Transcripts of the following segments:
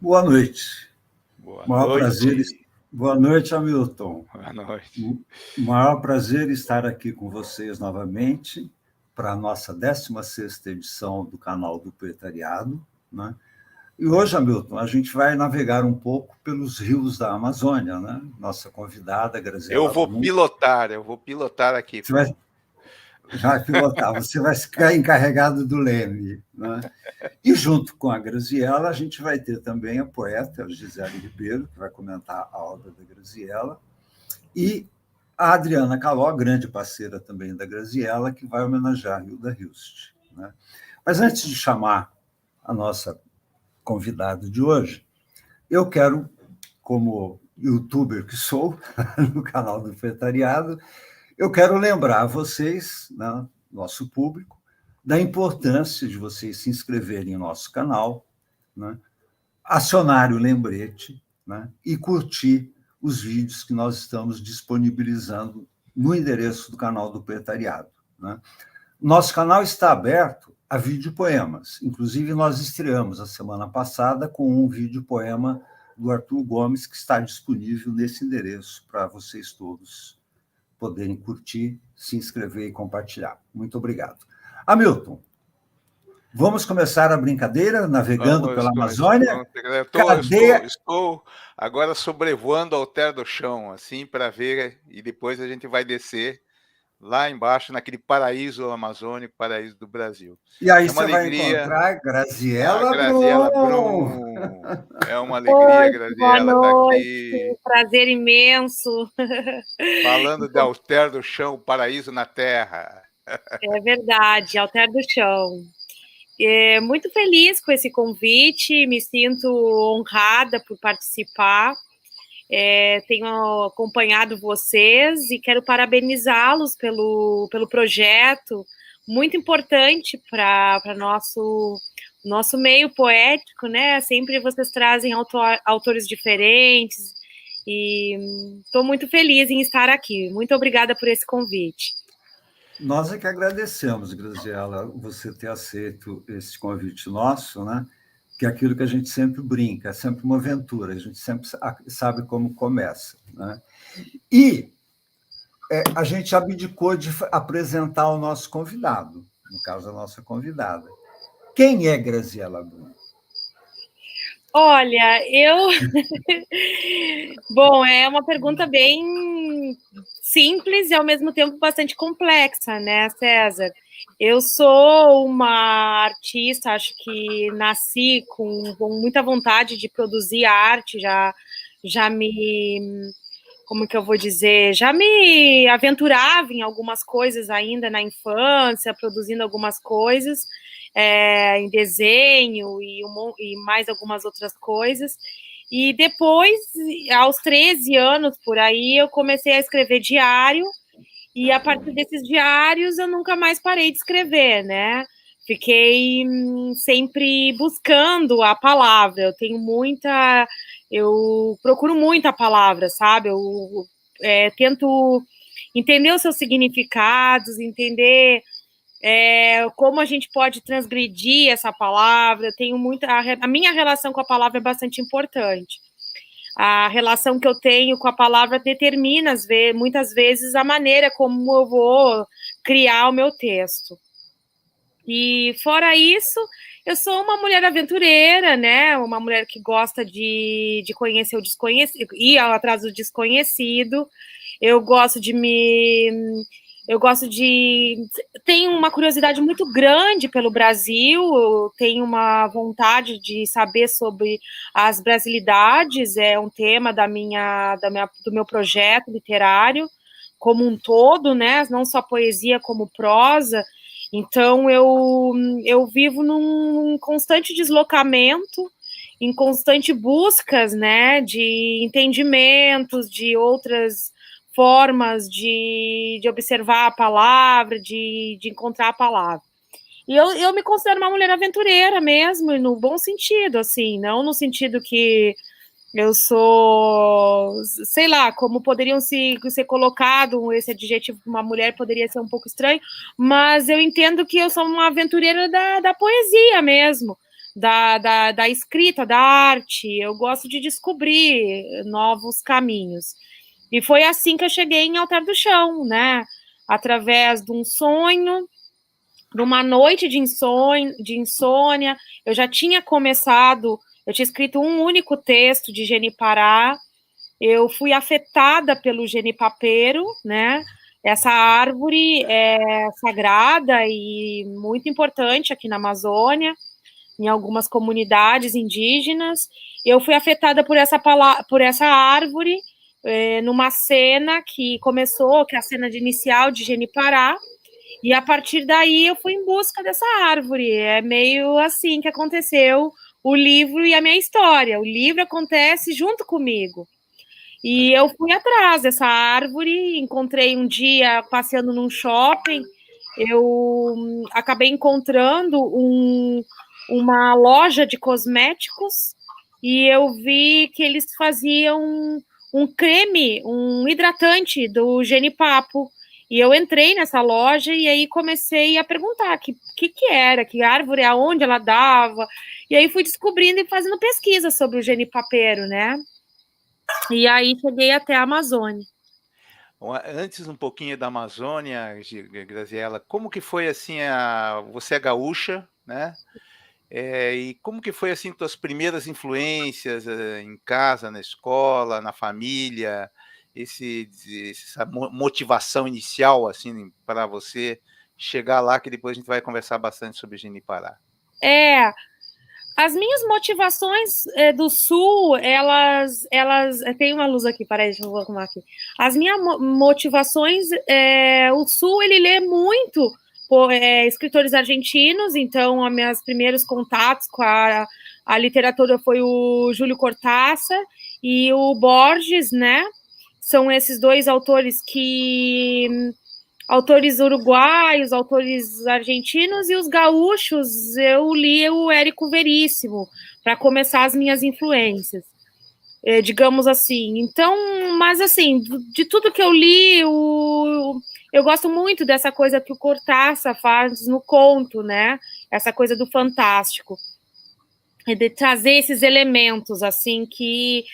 Boa noite. Boa Maior prazer. noite. Boa noite, Hamilton. Boa noite. Maior prazer estar aqui com vocês novamente para a nossa 16ª edição do canal do Proletariado, né? E hoje, Hamilton, a gente vai navegar um pouco pelos rios da Amazônia, né? Nossa convidada, Graziela Eu vou Brum. pilotar aqui. Vai pilotar, você vai ficar encarregado do leme, né? E junto com a Graziela, a gente vai ter também a poeta Gisele Ribeiro, que vai comentar a obra da Graziela, e a Adriana Caló, grande parceira também da Graziela, que vai homenagear a Hilda Hilst, né? Mas antes de chamar a nossa convidada de hoje, eu quero, como youtuber que sou, no canal do Proletariado, eu quero lembrar a vocês, né, nosso público, da importância de vocês se inscreverem no nosso canal, né, acionar o lembrete, né, e curtir os vídeos que nós estamos disponibilizando no endereço do canal do Proletariado, né. Nosso canal está aberto a videopoemas. Inclusive, nós estreamos a semana passada com um videopoema do Arthur Gomes, que está disponível nesse endereço para vocês todos poderem curtir, se inscrever e compartilhar. Muito obrigado. Hamilton, vamos começar a brincadeira navegando pela Amazônia? Estou agora sobrevoando o alter do chão, assim, para ver, e depois a gente vai descer lá embaixo, naquele paraíso amazônico, paraíso do Brasil. E aí você vai encontrar Graziela Brum. É uma alegria, Graziela, estar aqui. Prazer imenso. Falando de alter do chão, paraíso na terra. É verdade, alter do chão. Muito feliz com esse convite, me sinto honrada por participar. Tenho acompanhado vocês e quero parabenizá-los pelo projeto, muito importante para nosso meio poético, né? Sempre vocês trazem autores diferentes e estou muito feliz em estar aqui. Muito obrigada por esse convite. Nós é que agradecemos, Graziela, você ter aceito esse convite nosso, né? Que é aquilo que a gente sempre brinca, é sempre uma aventura, a gente sempre sabe como começa, né? E a gente abdicou de apresentar o nosso convidado, no caso, a nossa convidada. Quem é Graziela Brum? Olha, Bom, é uma pergunta bem simples e, ao mesmo tempo, bastante complexa, né, César? Eu sou uma artista, acho que nasci com muita vontade de produzir arte, já me... Como que eu vou dizer? Já me aventurava em algumas coisas ainda na infância, produzindo algumas coisas, em desenho e mais algumas outras coisas. E depois, aos 13 anos, por aí, eu comecei a escrever diário, e a partir desses diários eu nunca mais parei de escrever, né? Fiquei sempre buscando a palavra, eu procuro muito a palavra, sabe? Eu tento entender os seus significados, entender como a gente pode transgredir essa palavra. Eu tenho a minha relação com a palavra é bastante importante. A relação que eu tenho com a palavra determina, muitas vezes, a maneira como eu vou criar o meu texto. E, fora isso, eu sou uma mulher aventureira, né? Uma mulher que gosta de conhecer o desconhecido, ir atrás do desconhecido. Eu gosto de tenho uma curiosidade muito grande pelo Brasil, eu tenho uma vontade de saber sobre as brasilidades, é um tema do meu projeto literário como um todo, né? Não só poesia como prosa. Então, eu vivo num constante deslocamento, em constante buscas, né, de entendimentos, de outras formas de observar a palavra, de encontrar a palavra. E eu me considero uma mulher aventureira mesmo, no bom sentido, assim, não no sentido que eu sou, sei lá, como poderiam ser colocado esse adjetivo para uma mulher, poderia ser um pouco estranho, mas eu entendo que eu sou uma aventureira da poesia mesmo, da escrita, da arte, eu gosto de descobrir novos caminhos. E foi assim que eu cheguei em Alter do Chão, né? Através de um sonho, de uma noite de insônia, eu já tinha começado, eu tinha escrito um único texto de Genipará, eu fui afetada pelo genipapeiro, né? Essa árvore é sagrada e muito importante aqui na Amazônia, em algumas comunidades indígenas. Eu fui afetada por essa árvore, numa cena que começou, que é a cena inicial de Genipará, e a partir daí eu fui em busca dessa árvore. É meio assim que aconteceu o livro e a minha história. O livro acontece junto comigo. E eu fui atrás dessa árvore, encontrei um dia passeando num shopping, eu acabei encontrando uma loja de cosméticos e eu vi que eles faziam um creme, um hidratante do Genipapo. E eu entrei nessa loja e aí comecei a perguntar que era, que árvore, aonde ela dava. E aí fui descobrindo e fazendo pesquisa sobre o genipapeiro, né? E aí cheguei até a Amazônia. Antes um pouquinho da Amazônia, Graziela, como que foi assim, você é gaúcha, né? E como que foi assim tuas primeiras influências em casa, na escola, na família, essa motivação inicial assim para você chegar lá, que depois a gente vai conversar bastante sobre Genipará. As minhas motivações do Sul, elas tem uma luz aqui, peraí, deixa eu arrumar aqui. As minhas motivações, o Sul, ele lê muito escritores argentinos, então, os meus primeiros contatos com a literatura foi o Júlio Cortázar e o Borges, né? São esses dois autores autores uruguaios, autores argentinos, e os gaúchos, eu li o Érico Veríssimo, para começar as minhas influências, digamos assim. Então, mas assim, de tudo que eu li, eu gosto muito dessa coisa que o Cortázar faz no conto, né? Essa coisa do fantástico. De trazer esses elementos, assim, que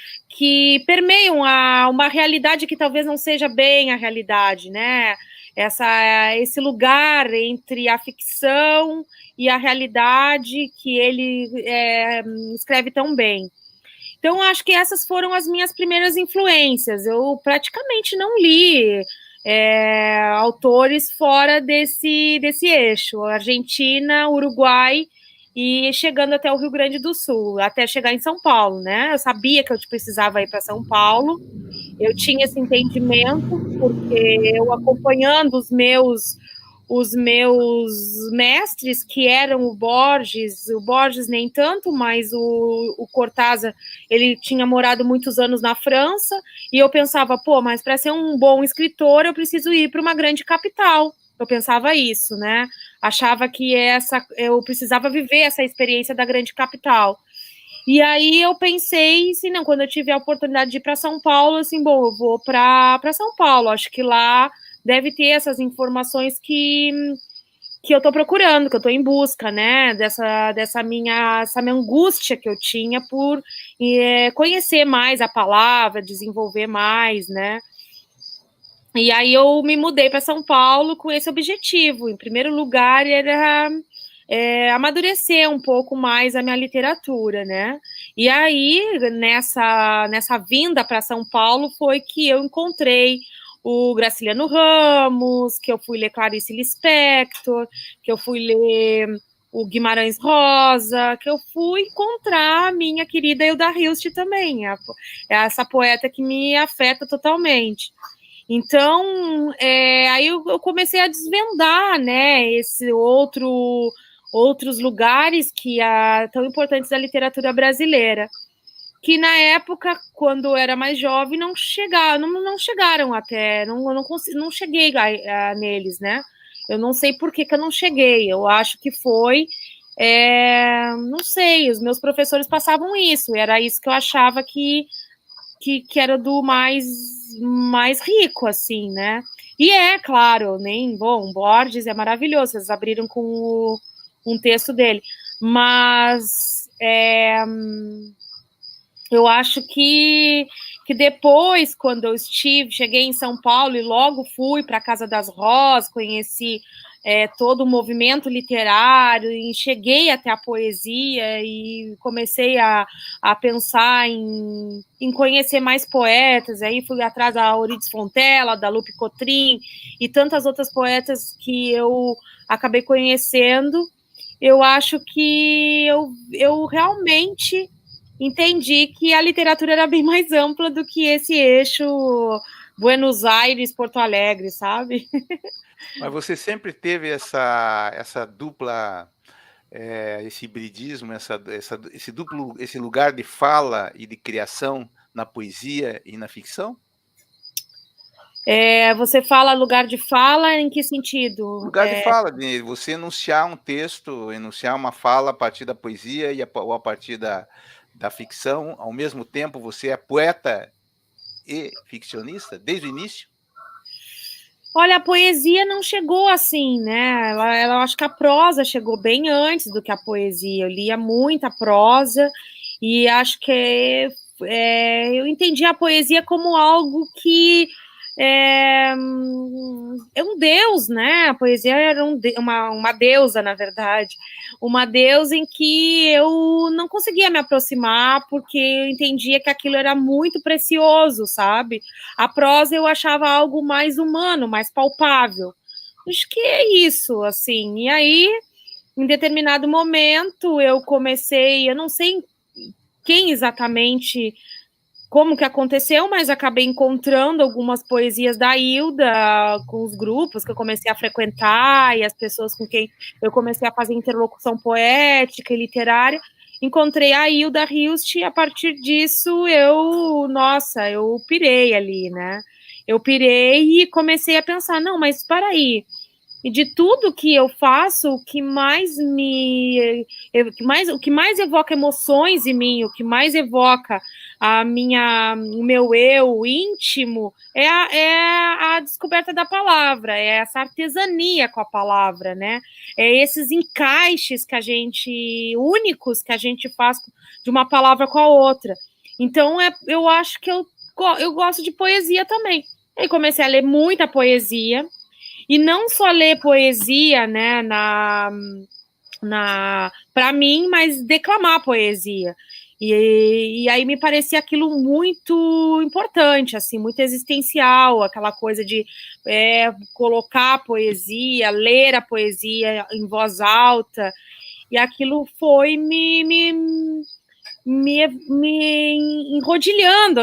permeiam uma realidade que talvez não seja bem a realidade, né? Esse lugar entre a ficção e a realidade que ele escreve tão bem. Então, acho que essas foram as minhas primeiras influências. Eu praticamente não li autores fora desse eixo. Argentina, Uruguai e chegando até o Rio Grande do Sul, até chegar em São Paulo, né? Eu sabia que eu precisava ir para São Paulo, eu tinha esse entendimento, porque eu acompanhando os meus mestres, que eram o Borges nem tanto, mas o Cortázar, ele tinha morado muitos anos na França, e eu pensava, mas para ser um bom escritor, eu preciso ir para uma grande capital. Eu pensava isso, né? Achava que eu precisava viver essa experiência da grande capital. E aí eu pensei, assim, não, quando eu tive a oportunidade de ir para São Paulo, assim, bom, eu vou para São Paulo. Acho que lá deve ter essas informações que eu estou procurando, que eu estou em busca, né? Dessa minha angústia que eu tinha por conhecer mais a palavra, desenvolver mais, né? E aí eu me mudei para São Paulo com esse objetivo. Em primeiro lugar, era amadurecer um pouco mais a minha literatura, né? E aí, nessa vinda para São Paulo, foi que eu encontrei o Graciliano Ramos, que eu fui ler Clarice Lispector, que eu fui ler o Guimarães Rosa, que eu fui encontrar a minha querida Hilda Hilst também, essa poeta que me afeta totalmente. Então, aí eu comecei a desvendar, né, outros lugares que tão importantes da literatura brasileira, que na época, quando eu era mais jovem, não chegaram até, não cheguei neles, né? Eu não sei por que eu não cheguei, eu acho que foi, não sei, os meus professores passavam isso, era isso que eu achava que era do mais rico, assim, né? E claro, Borges é maravilhoso, vocês abriram com um texto dele. mas eu acho que depois, quando eu cheguei em São Paulo e logo fui para a Casa das Rosas, conheci todo o movimento literário e cheguei até a poesia e comecei a pensar em conhecer mais poetas, aí fui atrás da Euridice Fontella, da Lupe Cotrim e tantas outras poetas que eu acabei conhecendo. Eu acho que eu realmente entendi que a literatura era bem mais ampla do que esse eixo Buenos Aires, Porto Alegre, sabe? Mas você sempre teve essa dupla, esse hibridismo, esse lugar de fala e de criação na poesia e na ficção? Você fala lugar de fala em que sentido? Lugar de fala, de você enunciar um texto, enunciar uma fala a partir da poesia ou a partir da ficção, ao mesmo tempo você é poeta e ficcionista desde o início? Olha, a poesia não chegou assim, né? Eu acho que a prosa chegou bem antes do que a poesia. Eu lia muita prosa e acho que eu entendi a poesia como algo que é um deus, né? A poesia era uma deusa, na verdade. Uma deusa em que eu não conseguia me aproximar porque eu entendia que aquilo era muito precioso, sabe? A prosa eu achava algo mais humano, mais palpável. Acho que é isso, assim. E aí, em determinado momento, eu comecei, eu não sei quem exatamente, como que aconteceu, mas acabei encontrando algumas poesias da Hilda com os grupos que eu comecei a frequentar e as pessoas com quem eu comecei a fazer interlocução poética e literária. Encontrei a Hilda Hilst e a partir disso eu pirei ali, né? Eu pirei e comecei a pensar, não, mas para aí, e de tudo que eu faço, o que mais evoca emoções em mim, o que mais evoca o meu eu íntimo é a descoberta da palavra, é essa artesania com a palavra, né? É esses encaixes únicos que a gente faz de uma palavra com a outra. Então, eu acho que eu gosto de poesia também. Aí comecei a ler muita poesia, e não só ler poesia, né, para mim, mas declamar poesia. E aí me parecia aquilo muito importante, assim, muito existencial, aquela coisa de colocar a poesia, ler a poesia em voz alta, e aquilo foi me enrodilhando,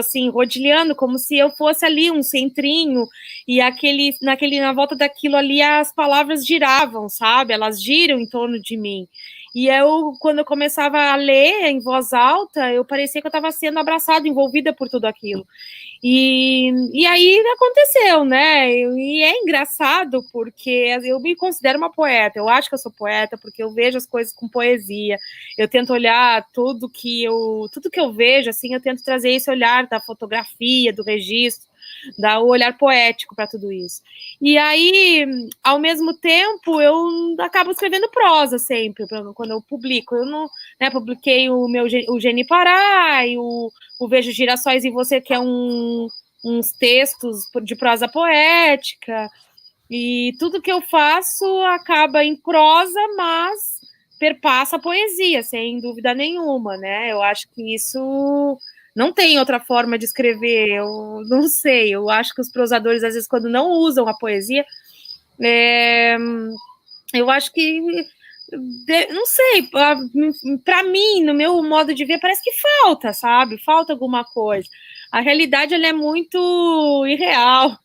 como se eu fosse ali um centrinho, e na volta daquilo ali as palavras giravam, sabe? Elas giram em torno de mim. E quando eu começava a ler em voz alta, eu parecia que eu estava sendo abraçada, envolvida por tudo aquilo. E aí aconteceu, né? E é engraçado porque eu me considero uma poeta, eu acho que eu sou poeta porque eu vejo as coisas com poesia, eu tento olhar tudo que eu vejo, assim, eu tento trazer esse olhar da fotografia, do registro, dar o olhar poético para tudo isso. E aí, ao mesmo tempo, eu acabo escrevendo prosa sempre, quando eu publico. Eu não, né, publiquei o Geni Pará e o Vejo Girassóis em Você, que é uns textos de prosa poética. E tudo que eu faço acaba em prosa, mas perpassa a poesia, sem dúvida nenhuma, né? Eu acho que isso não tem outra forma de escrever, eu não sei, eu acho que os prosadores, às vezes, quando não usam a poesia, eu acho que, não sei, para mim, no meu modo de ver, parece que falta, sabe? Falta alguma coisa. A realidade, ela é muito irreal.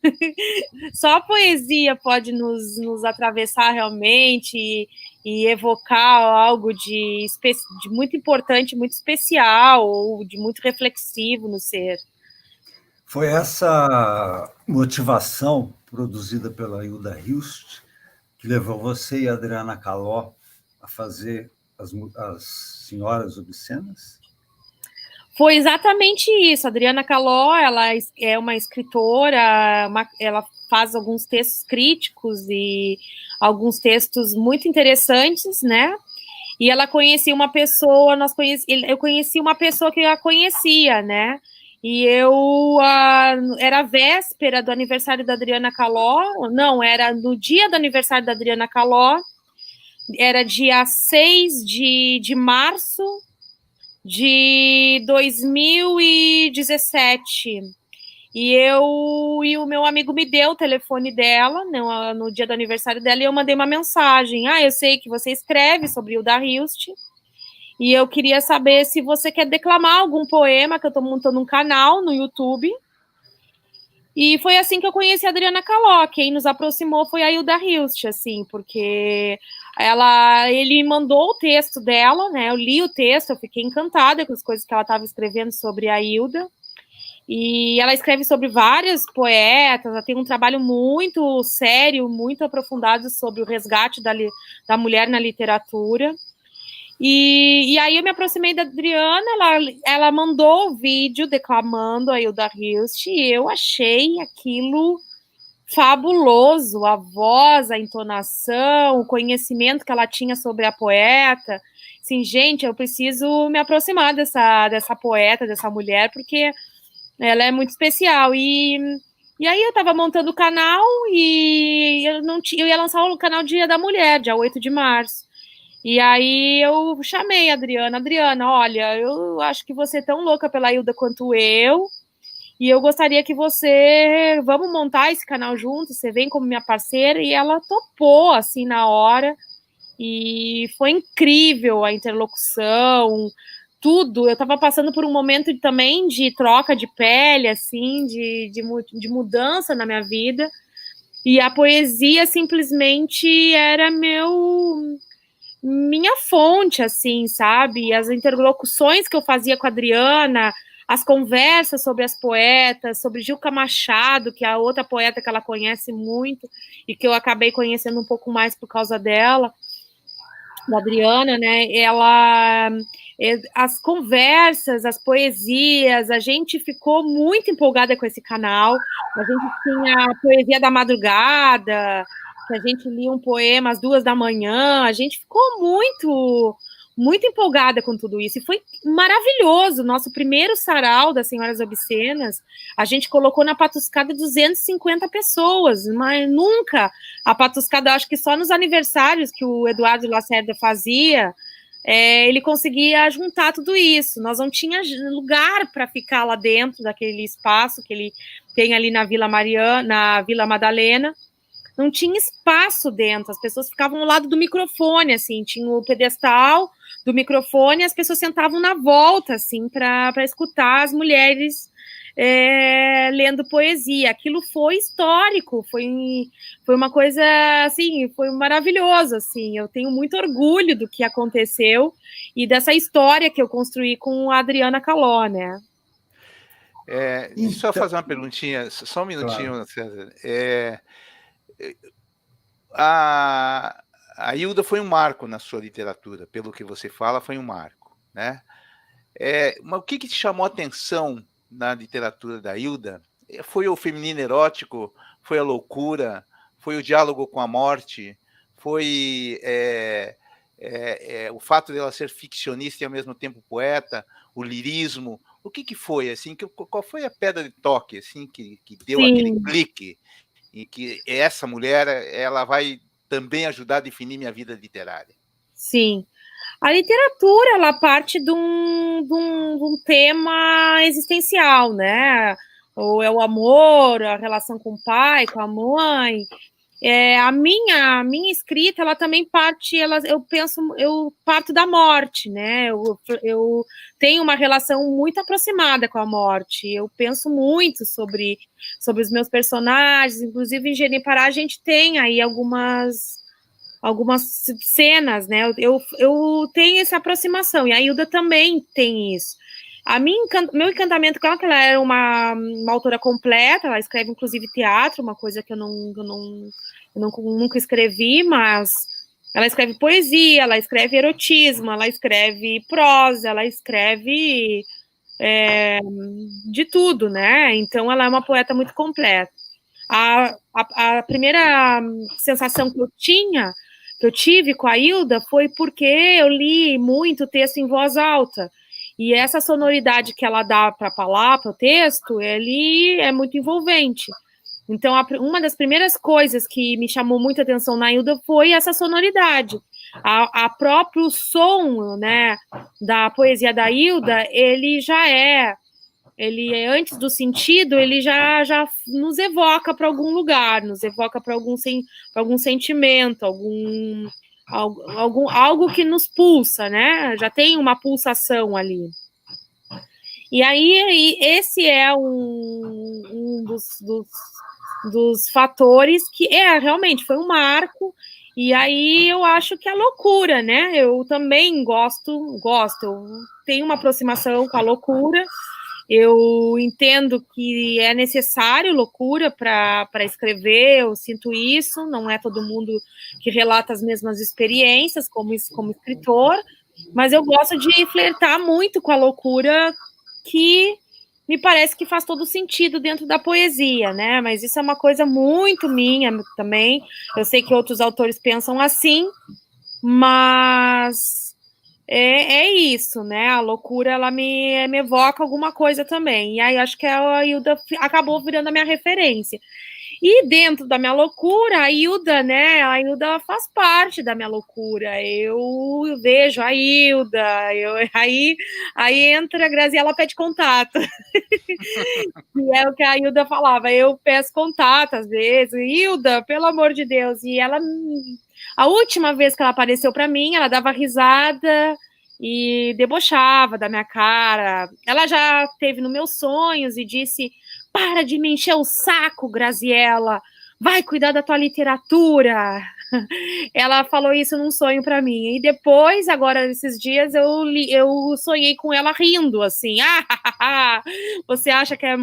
Só a poesia pode nos atravessar realmente e evocar algo de muito importante, muito especial, ou de muito reflexivo no ser. Foi essa motivação produzida pela Hilda Hilst que levou você e a Adriana Caló a fazer as Senhoras Obscenas? Foi exatamente isso. A Adriana Caló, ela é uma escritora, ela faz alguns textos críticos e alguns textos muito interessantes, né? E ela conhecia uma pessoa, eu conheci uma pessoa que eu a conhecia, né? E era a véspera do aniversário da Adriana Caló, não, era no dia do aniversário da Adriana Caló, era dia 6 de março de 2017. E o meu amigo me deu o telefone dela no dia do aniversário dela, e eu mandei uma mensagem. Eu sei que você escreve sobre Hilda Hilst, e eu queria saber se você quer declamar algum poema, que eu estou montando um canal no YouTube. E foi assim que eu conheci a Adriana Caló. Quem nos aproximou foi a Hilda Hilst, assim, porque ele mandou o texto dela, né? Eu li o texto, eu fiquei encantada com as coisas que ela estava escrevendo sobre a Hilda. E ela escreve sobre vários poetas, ela tem um trabalho muito sério, muito aprofundado sobre o resgate da mulher na literatura. E aí eu me aproximei da Adriana, ela mandou o vídeo declamando a Hilda Hilst, e eu achei aquilo fabuloso, a voz, a entonação, o conhecimento que ela tinha sobre a poeta. Assim, gente, eu preciso me aproximar dessa poeta, dessa mulher, porque ela é muito especial. E aí eu estava montando o canal e eu ia lançar o canal Dia da Mulher, dia 8 de março. E aí eu chamei a Adriana. Adriana, olha, eu acho que você é tão louca pela Hilda quanto eu, e eu gostaria que vamos montar esse canal juntos, você vem como minha parceira, e ela topou, assim, na hora, e foi incrível a interlocução, tudo. Eu estava passando por um momento também de troca de pele, assim, de mudança na minha vida, e a poesia simplesmente era minha fonte, assim, sabe? As interlocuções que eu fazia com a Adriana, as conversas sobre as poetas, sobre Gilca Machado, que é a outra poeta que ela conhece muito, e que eu acabei conhecendo um pouco mais por causa dela, da Adriana, né? As conversas, as poesias, a gente ficou muito empolgada com esse canal. A gente tinha a poesia da madrugada, que a gente lia um poema às 2 da manhã, a gente ficou muito, muito empolgada com tudo isso, e foi maravilhoso. Nosso primeiro sarau das Senhoras Obscenas, a gente colocou na Patuscada 250 pessoas, mas nunca a Patuscada, acho que só nos aniversários que o Eduardo Lacerda fazia, ele conseguia juntar tudo isso. Nós não tinha lugar para ficar lá dentro daquele espaço que ele tem ali na Vila Madalena, não tinha espaço dentro, as pessoas ficavam ao lado do microfone, assim, tinha o pedestal do microfone, as pessoas sentavam na volta, assim, para escutar as mulheres lendo poesia. Aquilo foi histórico, foi uma coisa, assim, foi maravilhoso, assim. Eu tenho muito orgulho do que aconteceu e dessa história que eu construí com a Adriana Caló, né? Deixa eu só fazer uma perguntinha, só um minutinho, claro. César. A Hilda foi um marco na sua literatura, pelo que você fala, foi um marco, né? Mas o que te chamou a atenção na literatura da Hilda? Foi o feminino erótico? Foi a loucura? Foi o diálogo com a morte? Foi o fato de ela ser ficcionista e ao mesmo tempo poeta? O lirismo? O que foi, assim? Qual foi a pedra de toque, assim, que deu Sim. aquele clique? E que essa mulher, ela vai também ajudar a definir minha vida literária. Sim. A literatura, ela parte de um tema existencial, né? Ou é o amor, a relação com o pai, com a mãe. A minha escrita, ela também parte, eu parto da morte, né? Eu tenho uma relação muito aproximada com a morte. Eu penso muito sobre os meus personagens, inclusive em Genipará a gente tem aí algumas cenas, né? Eu tenho essa aproximação, e a Hilda também tem isso. Meu encantamento com ela, que ela era uma autora completa, ela escreve inclusive teatro, uma coisa que eu nunca escrevi, mas ela escreve poesia, ela escreve erotismo, ela escreve prosa, ela escreve de tudo, né? Então ela é uma poeta muito completa. A primeira sensação que eu tinha que eu tive com a Hilda foi porque eu li muito texto em voz alta. E essa sonoridade que ela dá para a palavra, para o texto, ele é muito envolvente. Então, uma das primeiras coisas que me chamou muita atenção na Hilda foi essa sonoridade. A próprio som, né, da poesia da Hilda, ele antes do sentido, ele já nos evoca para algum lugar, nos evoca para algum sentimento, algo que nos pulsa, né? Já tem uma pulsação ali. E aí esse é um dos fatores que realmente foi um marco. E aí eu acho que é loucura, né? Eu também gosto, eu tenho uma aproximação com a loucura. Eu entendo que é necessário loucura para escrever, eu sinto isso, não é todo mundo que relata as mesmas experiências como escritor, mas eu gosto de flertar muito com a loucura, que me parece que faz todo sentido dentro da poesia, né? Mas isso é uma coisa muito minha também. Eu sei que outros autores pensam assim, mas é isso, né? A loucura, ela me evoca alguma coisa também. E aí, acho que a Hilda acabou virando a minha referência. E dentro da minha loucura, a Hilda, né? A Hilda faz parte da minha loucura. Eu vejo a Hilda, aí entra a Graziella pede contato. E é o que a Hilda falava, eu peço contato às vezes. Hilda, pelo amor de Deus. E ela... A última vez que ela apareceu para mim, ela dava risada e debochava da minha cara. Ela já esteve nos meus sonhos e disse: para de me encher o saco, Graziella, vai cuidar da tua literatura. Ela falou isso num sonho para mim. E depois, agora, esses dias, eu sonhei com ela rindo, assim. Você acha que é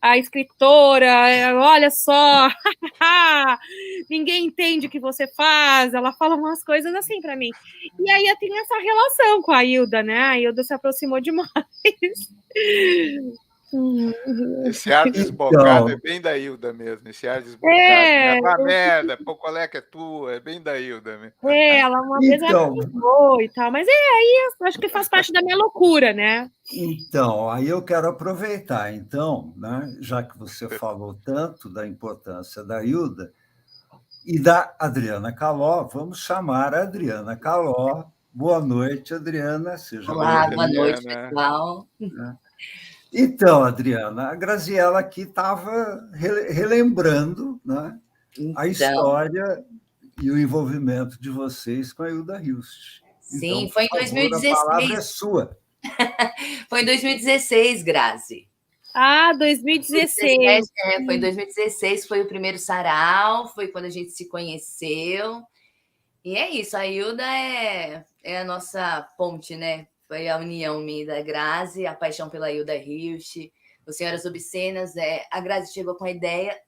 a escritora? Olha só. Ninguém entende o que você faz. Ela fala umas coisas assim para mim. E aí eu tenho essa relação com a Hilda, né? A Hilda se aproximou demais. Esse ar desbocado é bem da Hilda mesmo. Esse ar desbocado. Vá merda, Pocolé que é tua, é bem da Hilda mesmo. Ela uma vez ela falou e tal, mas aí acho que faz parte da minha loucura, né? Então, aí eu quero aproveitar, então, né, já que você falou tanto da importância da Hilda e da Adriana Caló, vamos chamar a Adriana Caló. Boa noite, Adriana. Seja Olá, boa noite, pessoal. Então, Adriana, a Graziella aqui estava relembrando, né, a história e o envolvimento de vocês com a Hilda Hilst. Sim, então, foi em 2016. A palavra é sua. Foi em 2016, Grazi. 2016. Foi em 2016, foi o primeiro sarau, foi quando a gente se conheceu. E é isso, a Hilda é a nossa ponte, né? Foi a união minha da Grazi, a paixão pela Hilda Hilst, o Senhoras Obscenas. A Grazi chegou com a ideia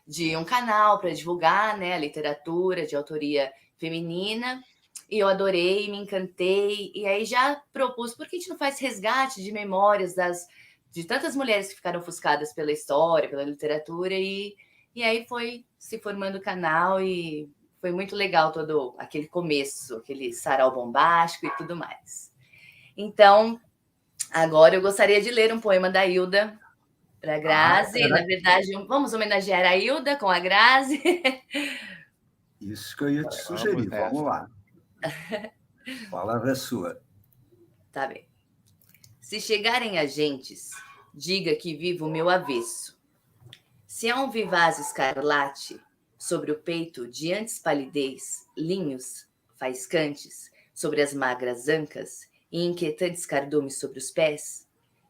de um canal para divulgar, né, a literatura de autoria feminina. E eu adorei, me encantei. E aí já propus, por que a gente não faz resgate de memórias de tantas mulheres que ficaram ofuscadas pela história, pela literatura. E aí foi se formando o canal e foi muito legal todo aquele começo, aquele sarau bombástico e tudo mais. Então, agora eu gostaria de ler um poema da Hilda para a Grazi. Na verdade, vamos homenagear a Hilda com a Grazi. Isso que eu ia te sugerir. Vamos lá. A palavra é sua. Tá bem. Se chegarem agentes, diga que vivo o meu avesso. Se há um vivaz escarlate sobre o peito de antes palidez, linhos faiscantes sobre as magras ancas e inquietantes cardumes sobre os pés,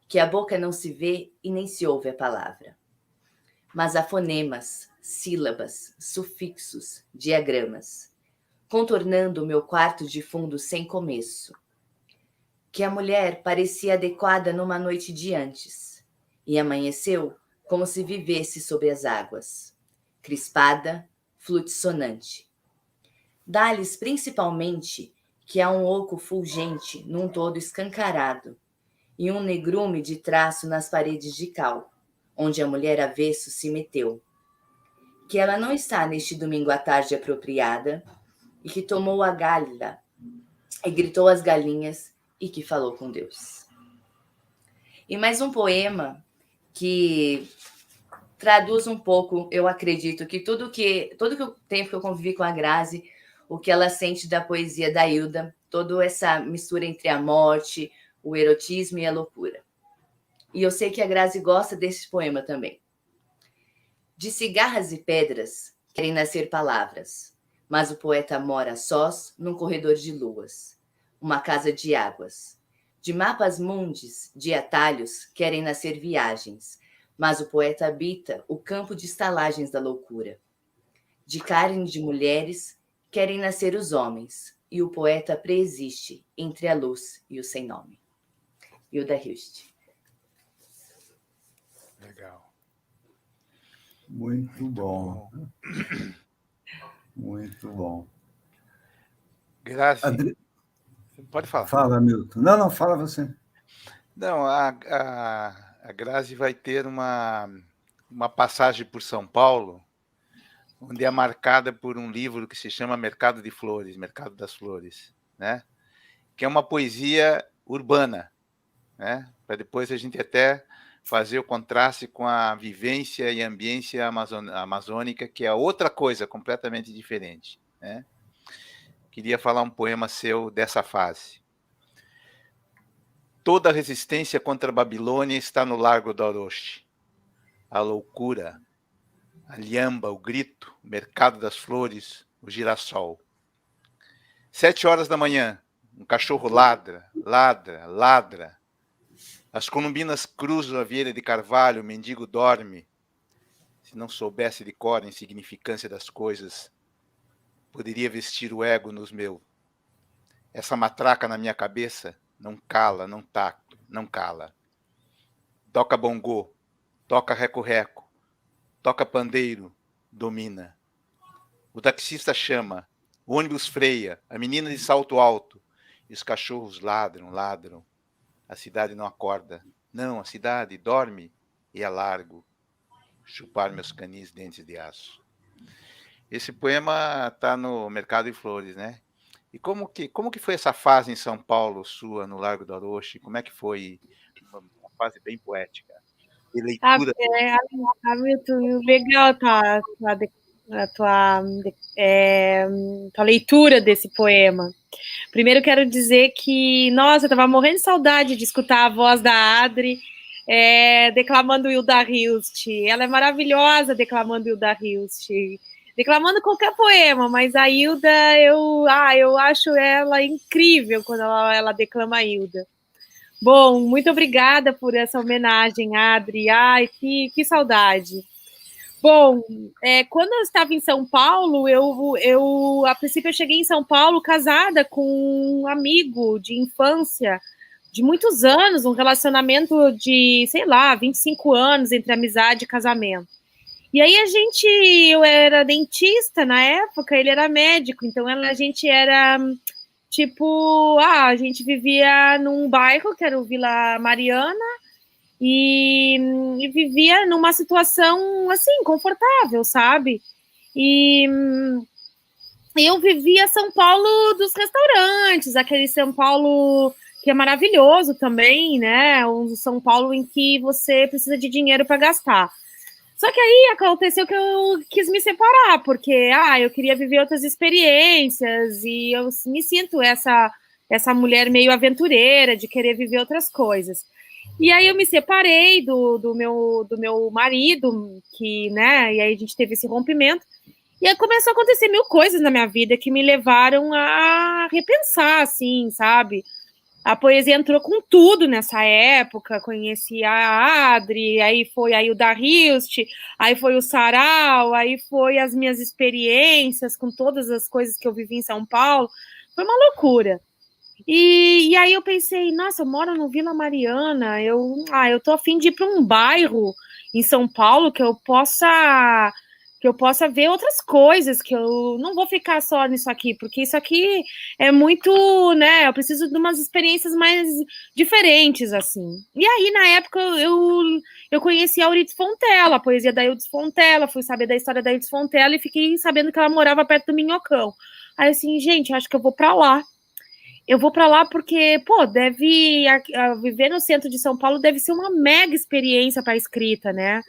que a boca não se vê e nem se ouve a palavra. Mas há fonemas, sílabas, sufixos, diagramas, contornando o meu quarto de fundo sem começo. Que a mulher parecia adequada numa noite de antes, e amanheceu como se vivesse sob as águas, crispada, fluxonante. Dá-lhes principalmente que há um oco fulgente num todo escancarado, e um negrume de traço nas paredes de cal, onde a mulher avesso se meteu. que ela não está neste domingo à tarde apropriada, e que tomou a galha, e gritou às galinhas, e que falou com Deus. E mais um poema que traduz um pouco, eu acredito, que todo o tempo que eu convivi com a Grazi, o que ela sente da poesia da Hilda, toda essa mistura entre a morte, o erotismo e a loucura. E eu sei que a Grazi gosta desse poema também. De cigarras e pedras querem nascer palavras, mas o poeta mora sós num corredor de luas, uma casa de águas. De mapas mundis, de atalhos, querem nascer viagens, mas o poeta habita o campo de estalagens da loucura. De carne de mulheres, querem nascer os homens, e o poeta preexiste entre a luz e o sem nome. Hilda Hilst. Legal. Muito bom. Muito bom. Grazi, pode falar. Fala, Milton. Não, fala você. Não, a Grazi vai ter uma passagem por São Paulo, onde é marcada por um livro que se chama Mercado de Flores, Mercado das Flores, né? Que é uma poesia urbana, né? Para depois a gente até fazer o contraste com a vivência e ambiência amazônica, que é outra coisa completamente diferente, né? Queria falar um poema seu dessa fase. Toda a resistência contra a Babilônia está no Largo do Orochi. A loucura, a lhamba, o grito, o mercado das flores, o girassol. 7 horas da manhã, um cachorro ladra, ladra, ladra. As columbinas cruzam a Vieira de Carvalho, o mendigo dorme. Se não soubesse de cor a insignificância das coisas, poderia vestir o ego nos meus. Essa matraca na minha cabeça não cala, não taca, não cala. Toca bongô, toca reco-reco, toca pandeiro, domina. O taxista chama, o ônibus freia, a menina de salto alto, e os cachorros ladram, ladram. A cidade não acorda. Não, a cidade dorme e é largo. Chupar meus canis dentes de aço. Esse poema está no Mercado de Flores, né? E como que foi essa fase em São Paulo, sua, no Largo do Orochi? Como é que foi? Uma fase bem poética. E leitura. Hamilton, legal tua leitura desse poema. Primeiro quero dizer que, nossa, eu estava morrendo de saudade de escutar a voz da Adri declamando Hilda Hilst. Ela é maravilhosa declamando Hilda Hilst. Declamando qualquer poema, mas a Hilda, eu acho ela incrível quando ela declama a Hilda. Bom, muito obrigada por essa homenagem, Adri. Ai, que saudade. Bom, quando eu estava em São Paulo, a princípio eu cheguei em São Paulo casada com um amigo de infância, de muitos anos, um relacionamento de, 25 anos entre amizade e casamento. E aí eu era dentista na época, ele era médico, então a gente era a gente vivia num bairro que era o Vila Mariana e vivia numa situação assim, confortável, sabe? E eu vivia São Paulo dos restaurantes, aquele São Paulo que é maravilhoso também, né? Um São Paulo em que você precisa de dinheiro para gastar. Só que aí aconteceu que eu quis me separar, porque eu queria viver outras experiências e eu me sinto essa mulher meio aventureira, de querer viver outras coisas. E aí eu me separei do meu marido, que, né, e aí a gente teve esse rompimento, e aí começou a acontecer mil coisas na minha vida que me levaram a repensar, assim, sabe? A poesia entrou com tudo nessa época, conheci a Adri, aí foi a Hilda Hilst, aí foi o Sarau, aí foi as minhas experiências com todas as coisas que eu vivi em São Paulo, foi uma loucura. E aí eu pensei, nossa, eu moro no Vila Mariana, eu tô a fim de ir para um bairro em São Paulo que eu possa que eu possa ver outras coisas, que eu não vou ficar só nisso aqui, porque isso aqui é muito, né, eu preciso de umas experiências mais diferentes, assim. E aí, na época, eu conheci a Euridice Fontela, a poesia da Euridice Fontela, fui saber da história da Euridice Fontela e fiquei sabendo que ela morava perto do Minhocão. Aí, assim, gente, acho que eu vou para lá. Eu vou para lá porque, pô, deve viver no centro de São Paulo deve ser uma mega experiência para escrita, né?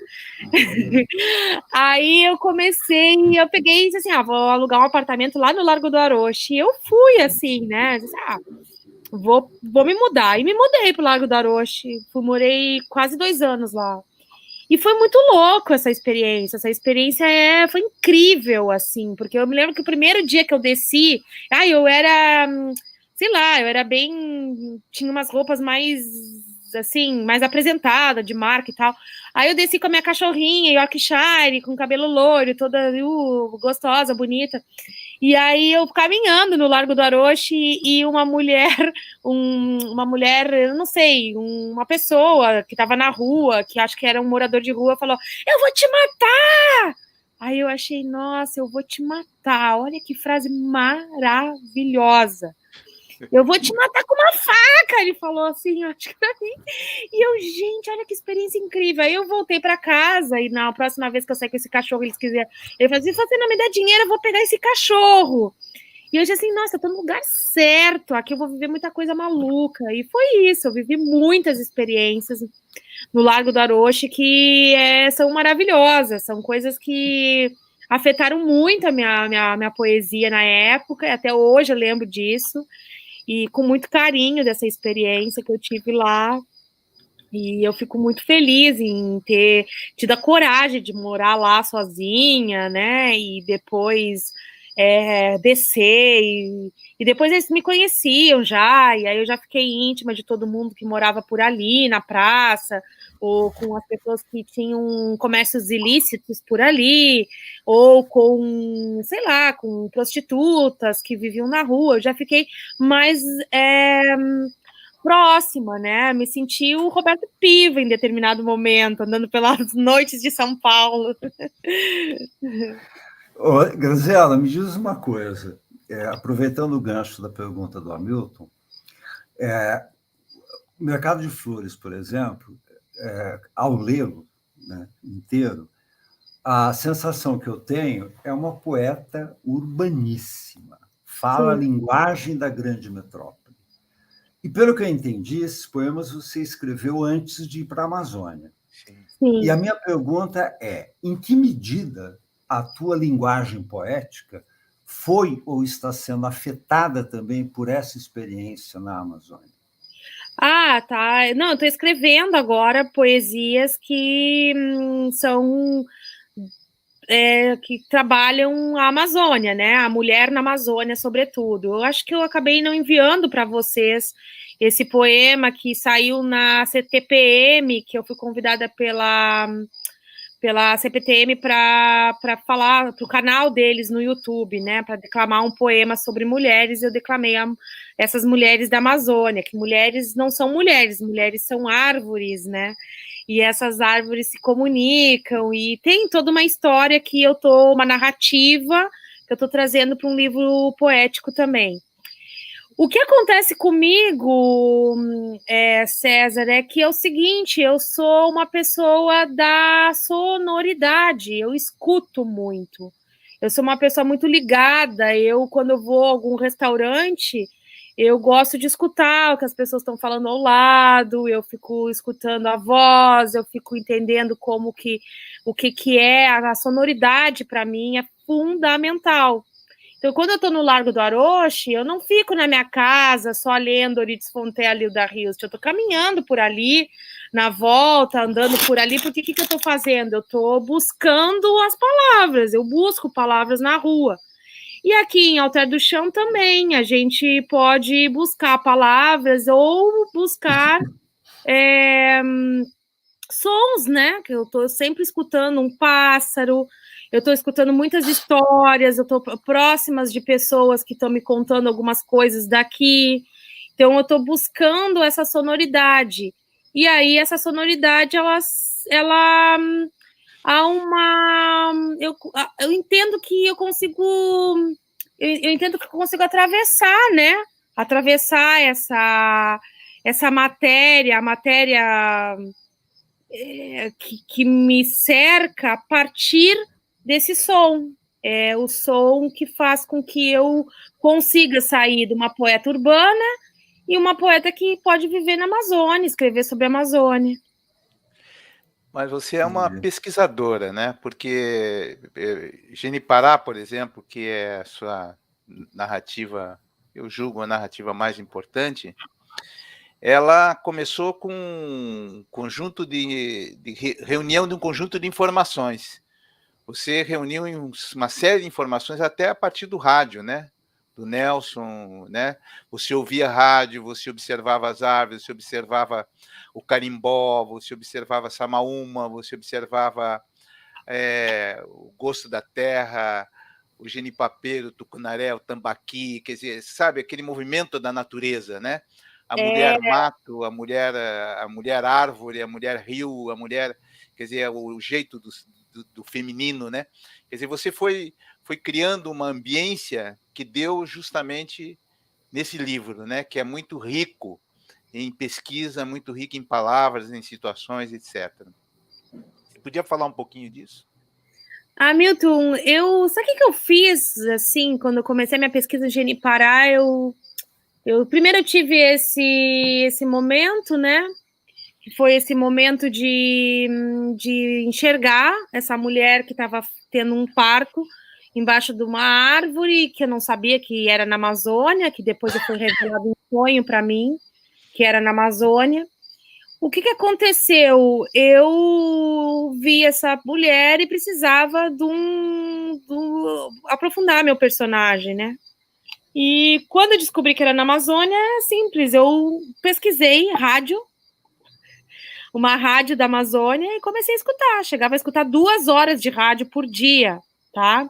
Aí eu comecei, eu peguei e disse assim, vou alugar um apartamento lá no Largo do Aroche. E eu fui assim, né? Disse, vou me mudar. E me mudei pro Largo do Aroche. Morei quase 2 anos lá. E foi muito louco essa experiência. Essa experiência foi incrível, assim, porque eu me lembro que o primeiro dia que eu desci, eu era, sei lá, eu era bem, tinha umas roupas mais, assim, mais apresentada, de marca e tal. Aí eu desci com a minha cachorrinha, Yorkshire, com cabelo loiro, toda gostosa, bonita. E aí eu caminhando no Largo do Aroche e uma mulher, eu não sei, uma pessoa que estava na rua, que acho que era um morador de rua, falou, eu vou te matar! Aí eu achei, nossa, eu vou te matar, olha que frase maravilhosa. Eu vou te matar com uma faca, ele falou assim, acho que pra mim. E eu, gente, olha que experiência incrível. Aí eu voltei para casa e na próxima vez que eu sair com esse cachorro, ele falou assim, se você não me der dinheiro, eu vou pegar esse cachorro. E eu disse assim, nossa, eu tô no lugar certo, aqui eu vou viver muita coisa maluca. E foi isso, eu vivi muitas experiências no Largo do Aroche que são maravilhosas, são coisas que afetaram muito a minha poesia na época, e até hoje eu lembro disso. E com muito carinho dessa experiência que eu tive lá. E eu fico muito feliz em ter tido a coragem de morar lá sozinha, né? E depois descer. E depois eles me conheciam já, e aí eu já fiquei íntima de todo mundo que morava por ali, na praça, ou com as pessoas que tinham comércios ilícitos por ali, ou com, sei lá, com prostitutas que viviam na rua. Eu já fiquei mais próxima, né? Me senti o Roberto Piva em determinado momento, andando pelas noites de São Paulo. Graziela, me diz uma coisa, aproveitando o gancho da pergunta do Hamilton, o mercado de flores, por exemplo, ao lê-lo, né, inteiro, a sensação que eu tenho é uma poeta urbaníssima, fala a linguagem da grande metrópole. E, pelo que eu entendi, esses poemas você escreveu antes de ir para a Amazônia. Sim. E a minha pergunta é, em que medida a tua linguagem poética foi ou está sendo afetada também por essa experiência na Amazônia? Tá. Não, eu estou escrevendo agora poesias que são... que trabalham a Amazônia, né? A mulher na Amazônia, sobretudo. Eu acho que eu acabei não enviando para vocês esse poema que saiu na CTPM, que eu fui convidada pela CPTM para falar para o canal deles no YouTube, né? Para declamar um poema sobre mulheres. Eu declamei essas mulheres da Amazônia, que mulheres não são mulheres, mulheres são árvores, né? E essas árvores se comunicam, e tem toda uma história que uma narrativa que eu estou trazendo para um livro poético também. O que acontece comigo, César, é que é o seguinte, eu sou uma pessoa da sonoridade, eu escuto muito. Eu sou uma pessoa muito ligada, quando eu vou a algum restaurante, eu gosto de escutar o que as pessoas estão falando ao lado, eu fico escutando a voz, eu fico entendendo o que é a sonoridade, para mim, é fundamental. Então, quando eu estou no Largo do Aroche, eu não fico na minha casa só lendo Euridice Fontela e Hilda Hilst, eu estou caminhando por ali, na volta, andando por ali, porque o que eu estou fazendo? Eu estou buscando as palavras, eu busco palavras na rua. E aqui em Alter do Chão também, a gente pode buscar palavras ou buscar sons, né? Que eu estou sempre escutando um pássaro, eu estou escutando muitas histórias, eu estou próximas de pessoas que estão me contando algumas coisas daqui. Então, eu estou buscando essa sonoridade. E aí, essa sonoridade, ela há uma... Eu entendo que eu consigo... Eu entendo que eu consigo atravessar, né? Atravessar essa matéria, a matéria que me cerca a partir desse som. É o som que faz com que eu consiga sair de uma poeta urbana e uma poeta que pode viver na Amazônia, escrever sobre a Amazônia. Mas você é uma pesquisadora, né? Porque Genipará, por exemplo, que é a sua narrativa, eu julgo a narrativa mais importante, ela começou com um conjunto de reunião de um conjunto de informações. Você reuniu uma série de informações até a partir do rádio, né? Do Nelson, né? Você ouvia rádio, você observava as árvores, você observava o carimbó, você observava a samaúma, você observava o gosto da terra, o genipapeiro, o tucunaré, o tambaqui, quer dizer, sabe, aquele movimento da natureza, né? A mulher mato, a mulher árvore, a mulher rio, a mulher, quer dizer, o jeito do feminino, né? Quer dizer, você foi criando uma ambiência que deu justamente nesse livro, né? Que é muito rico em pesquisa, muito rico em palavras, em situações, etc. Você podia falar um pouquinho disso? Milton, sabe o que eu fiz, assim, quando eu comecei a minha pesquisa em Genipará? Primeiro eu tive esse momento, né? Que foi esse momento de enxergar essa mulher que estava tendo um parto embaixo de uma árvore, que eu não sabia que era na Amazônia, que depois foi revelado um sonho para mim, que era na Amazônia. O que aconteceu? Eu vi essa mulher e precisava aprofundar meu personagem, né? E quando eu descobri que era na Amazônia, é simples. Eu pesquisei uma rádio da Amazônia e comecei a escutar. Chegava a escutar 2 horas de rádio por dia, tá?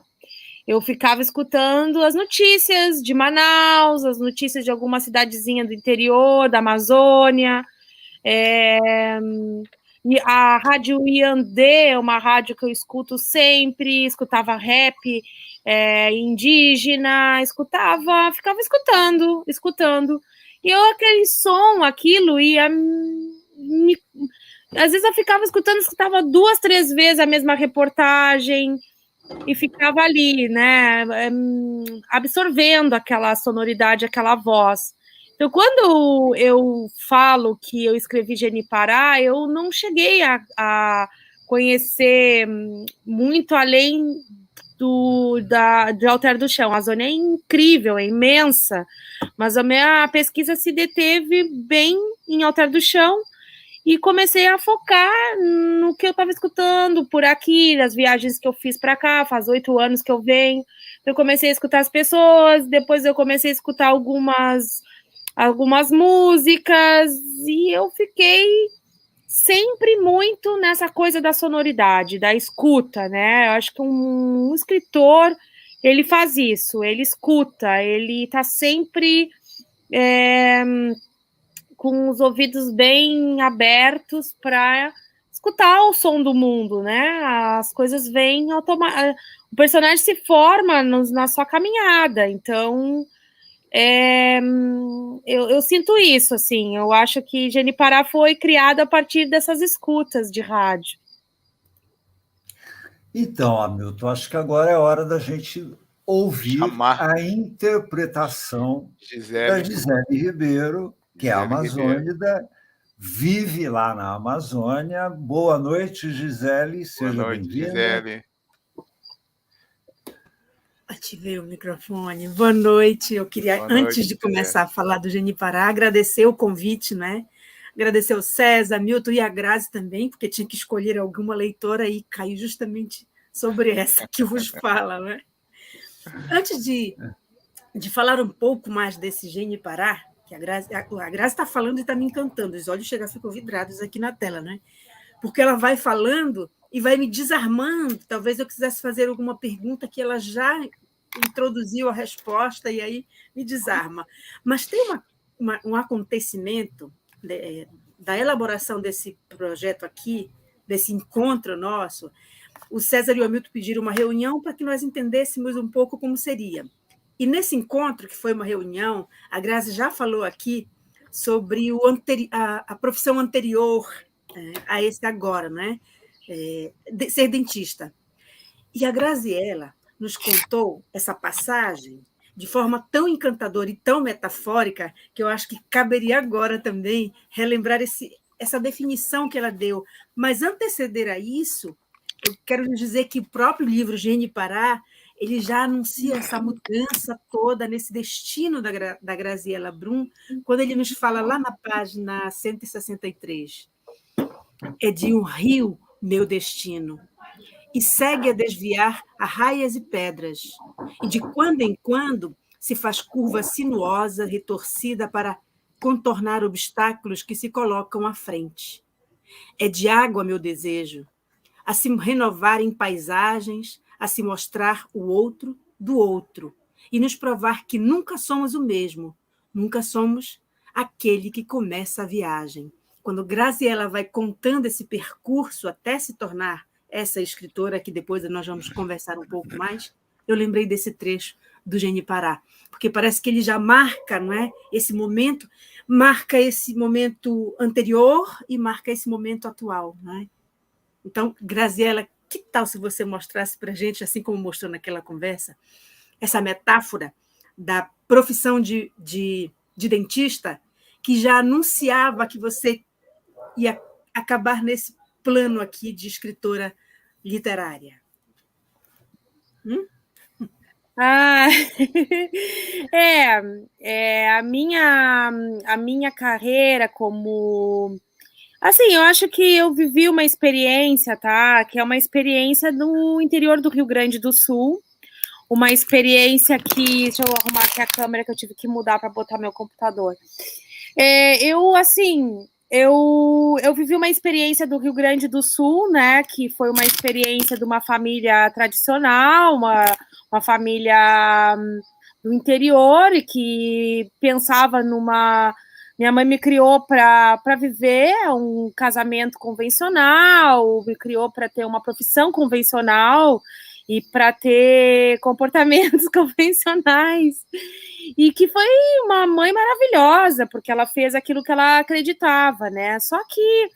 Eu ficava escutando as notícias de Manaus, as notícias de alguma cidadezinha do interior, da Amazônia. A rádio Iandê é uma rádio que eu escuto sempre, escutava rap indígena, ficava escutando. E aquele som, aquilo ia às vezes eu escutava 2, 3 vezes a mesma reportagem e ficava ali, né, absorvendo aquela sonoridade, aquela voz. Então, quando eu falo que eu escrevi Genipará, eu não cheguei a conhecer muito além de Alter do Chão. A Amazônia é incrível, é imensa, mas a minha pesquisa se deteve bem em Alter do Chão e comecei a focar no que eu estava escutando por aqui, nas viagens que eu fiz para cá, faz 8 anos que eu venho. Eu comecei a escutar as pessoas, depois eu comecei a escutar algumas músicas, e eu fiquei sempre muito nessa coisa da sonoridade, da escuta, né? Eu acho que um escritor, ele faz isso, ele escuta, ele está sempre com os ouvidos bem abertos para escutar o som do mundo, né? As coisas vêm automaticamente, o personagem se forma na sua caminhada, então eu sinto isso, assim, eu acho que Genipará foi criada a partir dessas escutas de rádio. Então, Hamilton, acho que agora é hora da gente ouvir a interpretação da Gisele Ribeiro, que é amazônida, vive lá na Amazônia. Boa noite, Gisele, seja bem-vinda. Ativei o microfone. Boa noite. Eu queria, antes de começar a falar do Genipará, agradecer o convite, né? Agradecer ao César, Milton e a Grazi também, porque tinha que escolher alguma leitora e caiu justamente sobre essa que vos fala, né? Antes de falar um pouco mais desse Genipará, que a Grazi está falando e está me encantando, os olhos ficam vidrados aqui na tela, né? Porque ela vai falando e vai me desarmando. Talvez eu quisesse fazer alguma pergunta que ela já introduziu a resposta e aí me desarma. Mas tem um acontecimento da elaboração desse projeto aqui, desse encontro nosso, o César e o Hamilton pediram uma reunião para que nós entendêssemos um pouco como seria. E nesse encontro, que foi uma reunião, a Grazi já falou aqui sobre a profissão anterior a esse agora, né? Ser dentista. E a Graziella nos contou essa passagem de forma tão encantadora e tão metafórica que eu acho que caberia agora também relembrar essa definição que ela deu. Mas anteceder a isso, eu quero dizer que o próprio livro Geniparar, ele já anuncia essa mudança toda nesse destino da Graziella Brum, quando ele nos fala lá na página 163. É de um rio meu destino, e segue a desviar arraias e pedras, e de quando em quando se faz curva sinuosa, retorcida para contornar obstáculos que se colocam à frente. É de água meu desejo, a se renovar em paisagens, a se mostrar o outro do outro, e nos provar que nunca somos o mesmo, nunca somos aquele que começa a viagem. Quando Graziella vai contando esse percurso até se tornar essa escritora, que depois nós vamos conversar um pouco mais, eu lembrei desse trecho do Geniparar, porque parece que ele já marca, não é? Esse momento anterior e marca esse momento atual. Não é? Então, Graziella, que tal se você mostrasse para a gente, assim como mostrou naquela conversa, essa metáfora da profissão de dentista, que já anunciava que você ia acabar nesse plano aqui de escritora literária. A minha carreira como... Assim, eu acho que eu vivi uma experiência, tá? Que é uma experiência no interior do Rio Grande do Sul, uma experiência que... Deixa eu arrumar aqui a câmera, que eu tive que mudar para botar meu computador. Eu vivi uma experiência do Rio Grande do Sul, né, que foi uma experiência de uma família tradicional, uma família do interior, e que pensava numa... Minha mãe me criou para viver um casamento convencional, me criou para ter uma profissão convencional e para ter comportamentos convencionais. E que foi uma mãe maravilhosa, porque ela fez aquilo que ela acreditava, né? Só que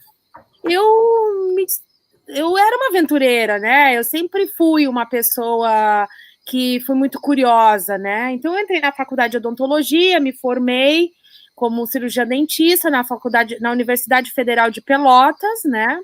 eu era uma aventureira, né? Eu sempre fui uma pessoa que foi muito curiosa, né? Então eu entrei na faculdade de odontologia, me formei como cirurgiã dentista na Universidade Federal de Pelotas, né?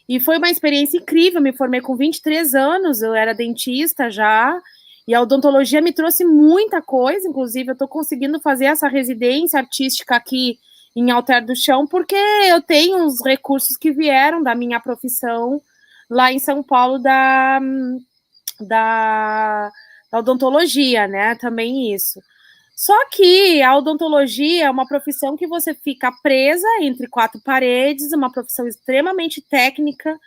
E foi uma experiência incrível, me formei com 23 anos, eu era dentista já, e a odontologia me trouxe muita coisa, inclusive eu estou conseguindo fazer essa residência artística aqui em Alter do Chão, porque eu tenho uns recursos que vieram da minha profissão lá em São Paulo da odontologia, né? Também isso. Só que a odontologia é uma profissão que você fica presa entre quatro paredes, uma profissão extremamente técnica,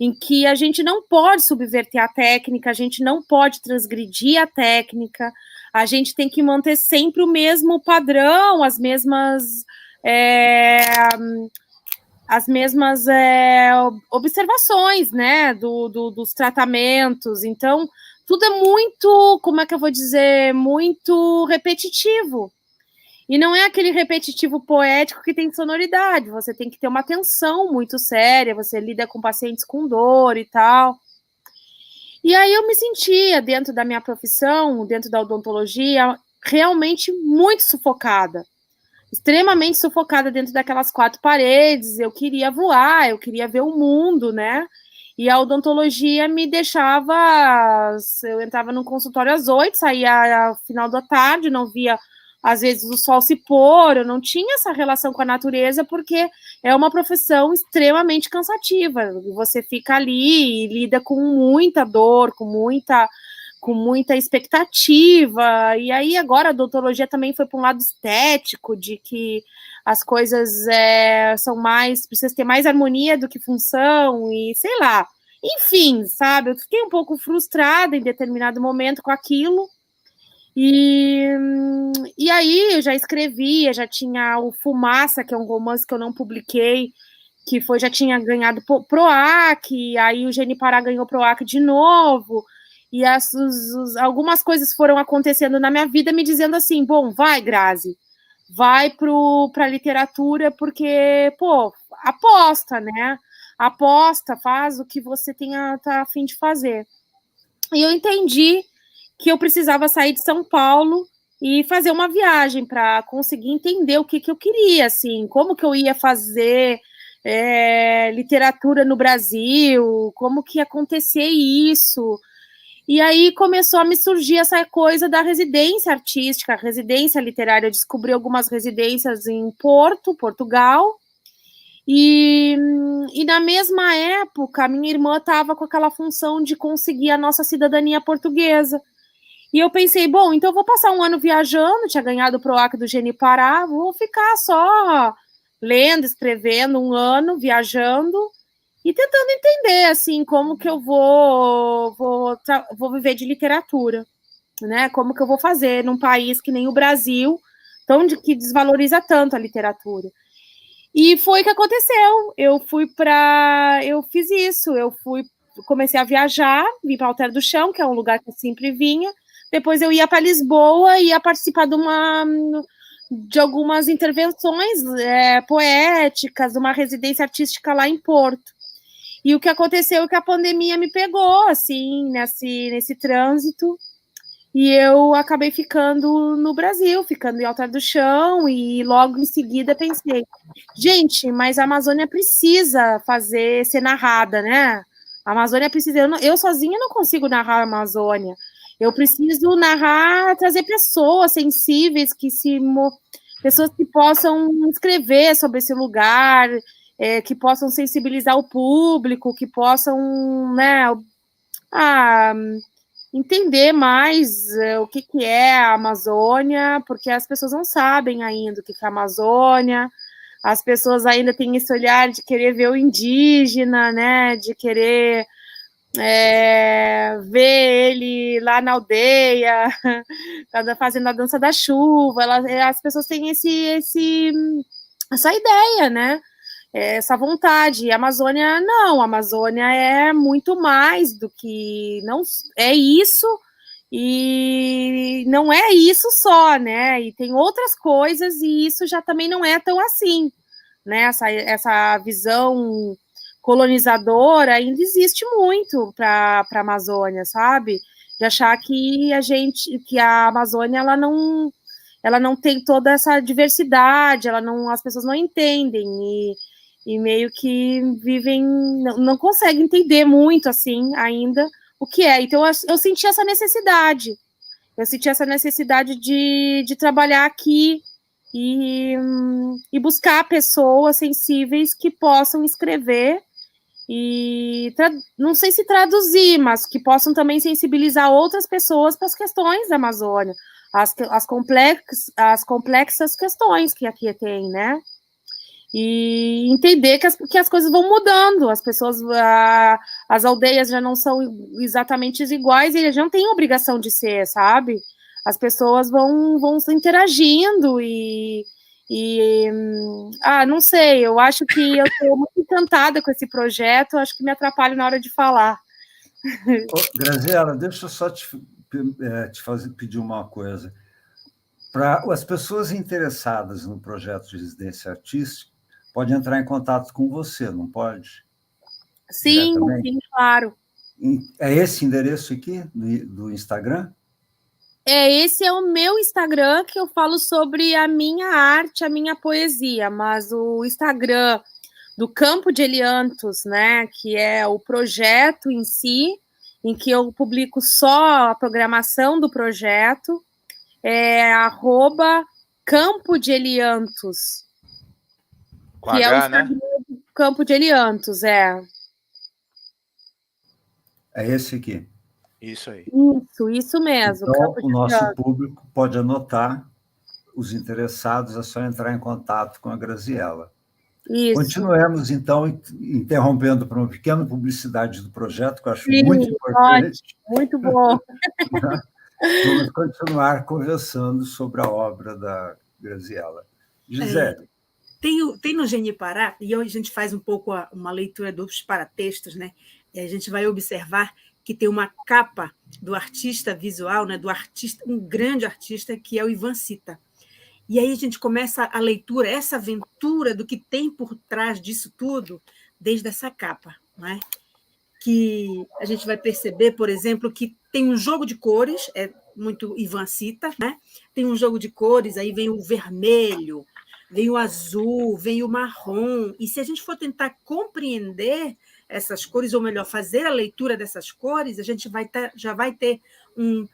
em que a gente não pode subverter a técnica, a gente não pode transgredir a técnica, a gente tem que manter sempre o mesmo padrão, as mesmas observações, né, dos tratamentos. Então, tudo é muito, como é que eu vou dizer, muito repetitivo. E não é aquele repetitivo poético que tem sonoridade, você tem que ter uma atenção muito séria, você lida com pacientes com dor e tal. E aí eu me sentia, dentro da minha profissão, dentro da odontologia, realmente muito sufocada. Extremamente sufocada dentro daquelas quatro paredes, eu queria voar, eu queria ver o mundo, né? E a odontologia me deixava... Eu entrava no consultório às 8, saía ao final da tarde, não via, às vezes, o sol se pôr, eu não tinha essa relação com a natureza, porque é uma profissão extremamente cansativa. Você fica ali e lida com muita dor, com muita expectativa, e aí agora a odontologia também foi para um lado estético, de que as coisas são mais, precisa ter mais harmonia do que função, e sei lá, enfim, sabe, eu fiquei um pouco frustrada em determinado momento com aquilo, e aí eu já escrevia, já tinha o Fumaça, que é um romance que eu não publiquei, que já tinha ganhado PROAC, aí o Genipará ganhou PROAC de novo, e algumas coisas foram acontecendo na minha vida me dizendo assim, bom, vai, Grazi, vai para a literatura, porque, pô, aposta, né? Aposta, faz o que você tá a fim de fazer. E eu entendi que eu precisava sair de São Paulo e fazer uma viagem para conseguir entender o que eu queria, assim, como que eu ia fazer literatura no Brasil, como que ia acontecer isso. E aí começou a me surgir essa coisa da residência artística, residência literária. Eu descobri algumas residências em Porto, Portugal, e na mesma época, a minha irmã estava com aquela função de conseguir a nossa cidadania portuguesa. E eu pensei, bom, então eu vou passar um ano viajando, tinha ganhado o PROAC do Genipará, vou ficar só lendo, escrevendo um ano, viajando e tentando entender, assim, como que eu vou viver de literatura, né? Como que eu vou fazer num país que nem o Brasil, que desvaloriza tanto a literatura. E foi o que aconteceu. Eu fiz isso, comecei a viajar, vim para Alter do Chão, que é um lugar que eu sempre vinha. Depois eu ia para Lisboa e ia participar de algumas intervenções poéticas, de uma residência artística lá em Porto. E o que aconteceu é que a pandemia me pegou, assim, nesse trânsito, e eu acabei ficando no Brasil, ficando em Alter do Chão, e logo em seguida pensei, gente, mas a Amazônia precisa ser narrada, né? A Amazônia precisa... Eu sozinha não consigo narrar a Amazônia. Eu preciso narrar, trazer pessoas sensíveis, pessoas que possam escrever sobre esse lugar, que possam sensibilizar o público, que possam, né, entender mais o que é a Amazônia, porque as pessoas não sabem ainda o que é a Amazônia, as pessoas ainda têm esse olhar de querer ver o indígena, né, de querer ver ele lá na aldeia, fazendo a dança da chuva. As pessoas têm essa ideia, né? Essa vontade. E a Amazônia, não. A Amazônia é muito mais do que... Não é isso, e não é isso só, né? E tem outras coisas, e isso já também não é tão assim, né? Essa visão colonizadora ainda existe muito para a Amazônia, sabe? De achar que a Amazônia ela não tem toda essa diversidade, as pessoas não entendem e meio que vivem, não conseguem entender muito assim ainda o que é. Então eu senti essa necessidade. Eu senti essa necessidade de trabalhar aqui e buscar pessoas sensíveis que possam escrever e não sei se traduzir, mas que possam também sensibilizar outras pessoas para as questões da Amazônia, as complexas questões que aqui tem, né? E entender que as coisas vão mudando, as aldeias já não são exatamente iguais e já não tem obrigação de ser, sabe? As pessoas vão interagindo não sei, eu acho que eu estou muito encantada com esse projeto, acho que me atrapalho na hora de falar. Graziela, deixa eu só te pedir uma coisa. Para as pessoas interessadas no projeto de residência artística, pode entrar em contato com você, não pode? Sim, claro. É esse endereço aqui, do Instagram? Esse é o meu Instagram, que eu falo sobre a minha arte, a minha poesia, mas o Instagram do Campo de Eliantos, né, que é o projeto em si, em que eu publico só a programação do projeto, é @Campo de Eliantos, com que H, é o Instagram, né? Do Campo de Eliantos, É esse aqui. Isso aí. Isso mesmo. Então, o nosso público pode anotar, os interessados, é só entrar em contato com a Graziela. Isso. Continuemos, então, interrompendo para uma pequena publicidade do projeto, que eu acho muito importante. Muito bom. Vamos continuar conversando sobre a obra da Graziela. Gisele. Tem no Genipará, e hoje a gente faz um pouco uma leitura dos paratextos, né? E a gente vai observar que tem uma capa do artista visual, né? Do artista, um grande artista, que é o Ivan Sita. E aí a gente começa a leitura, essa aventura do que tem por trás disso tudo, desde essa capa, né? Que a gente vai perceber, por exemplo, que tem um jogo de cores, é muito Ivan Sita, né? Tem um jogo de cores, aí vem o vermelho, vem o azul, vem o marrom, e se a gente for tentar compreender essas cores, ou melhor, fazer a leitura dessas cores, a gente já vai ter um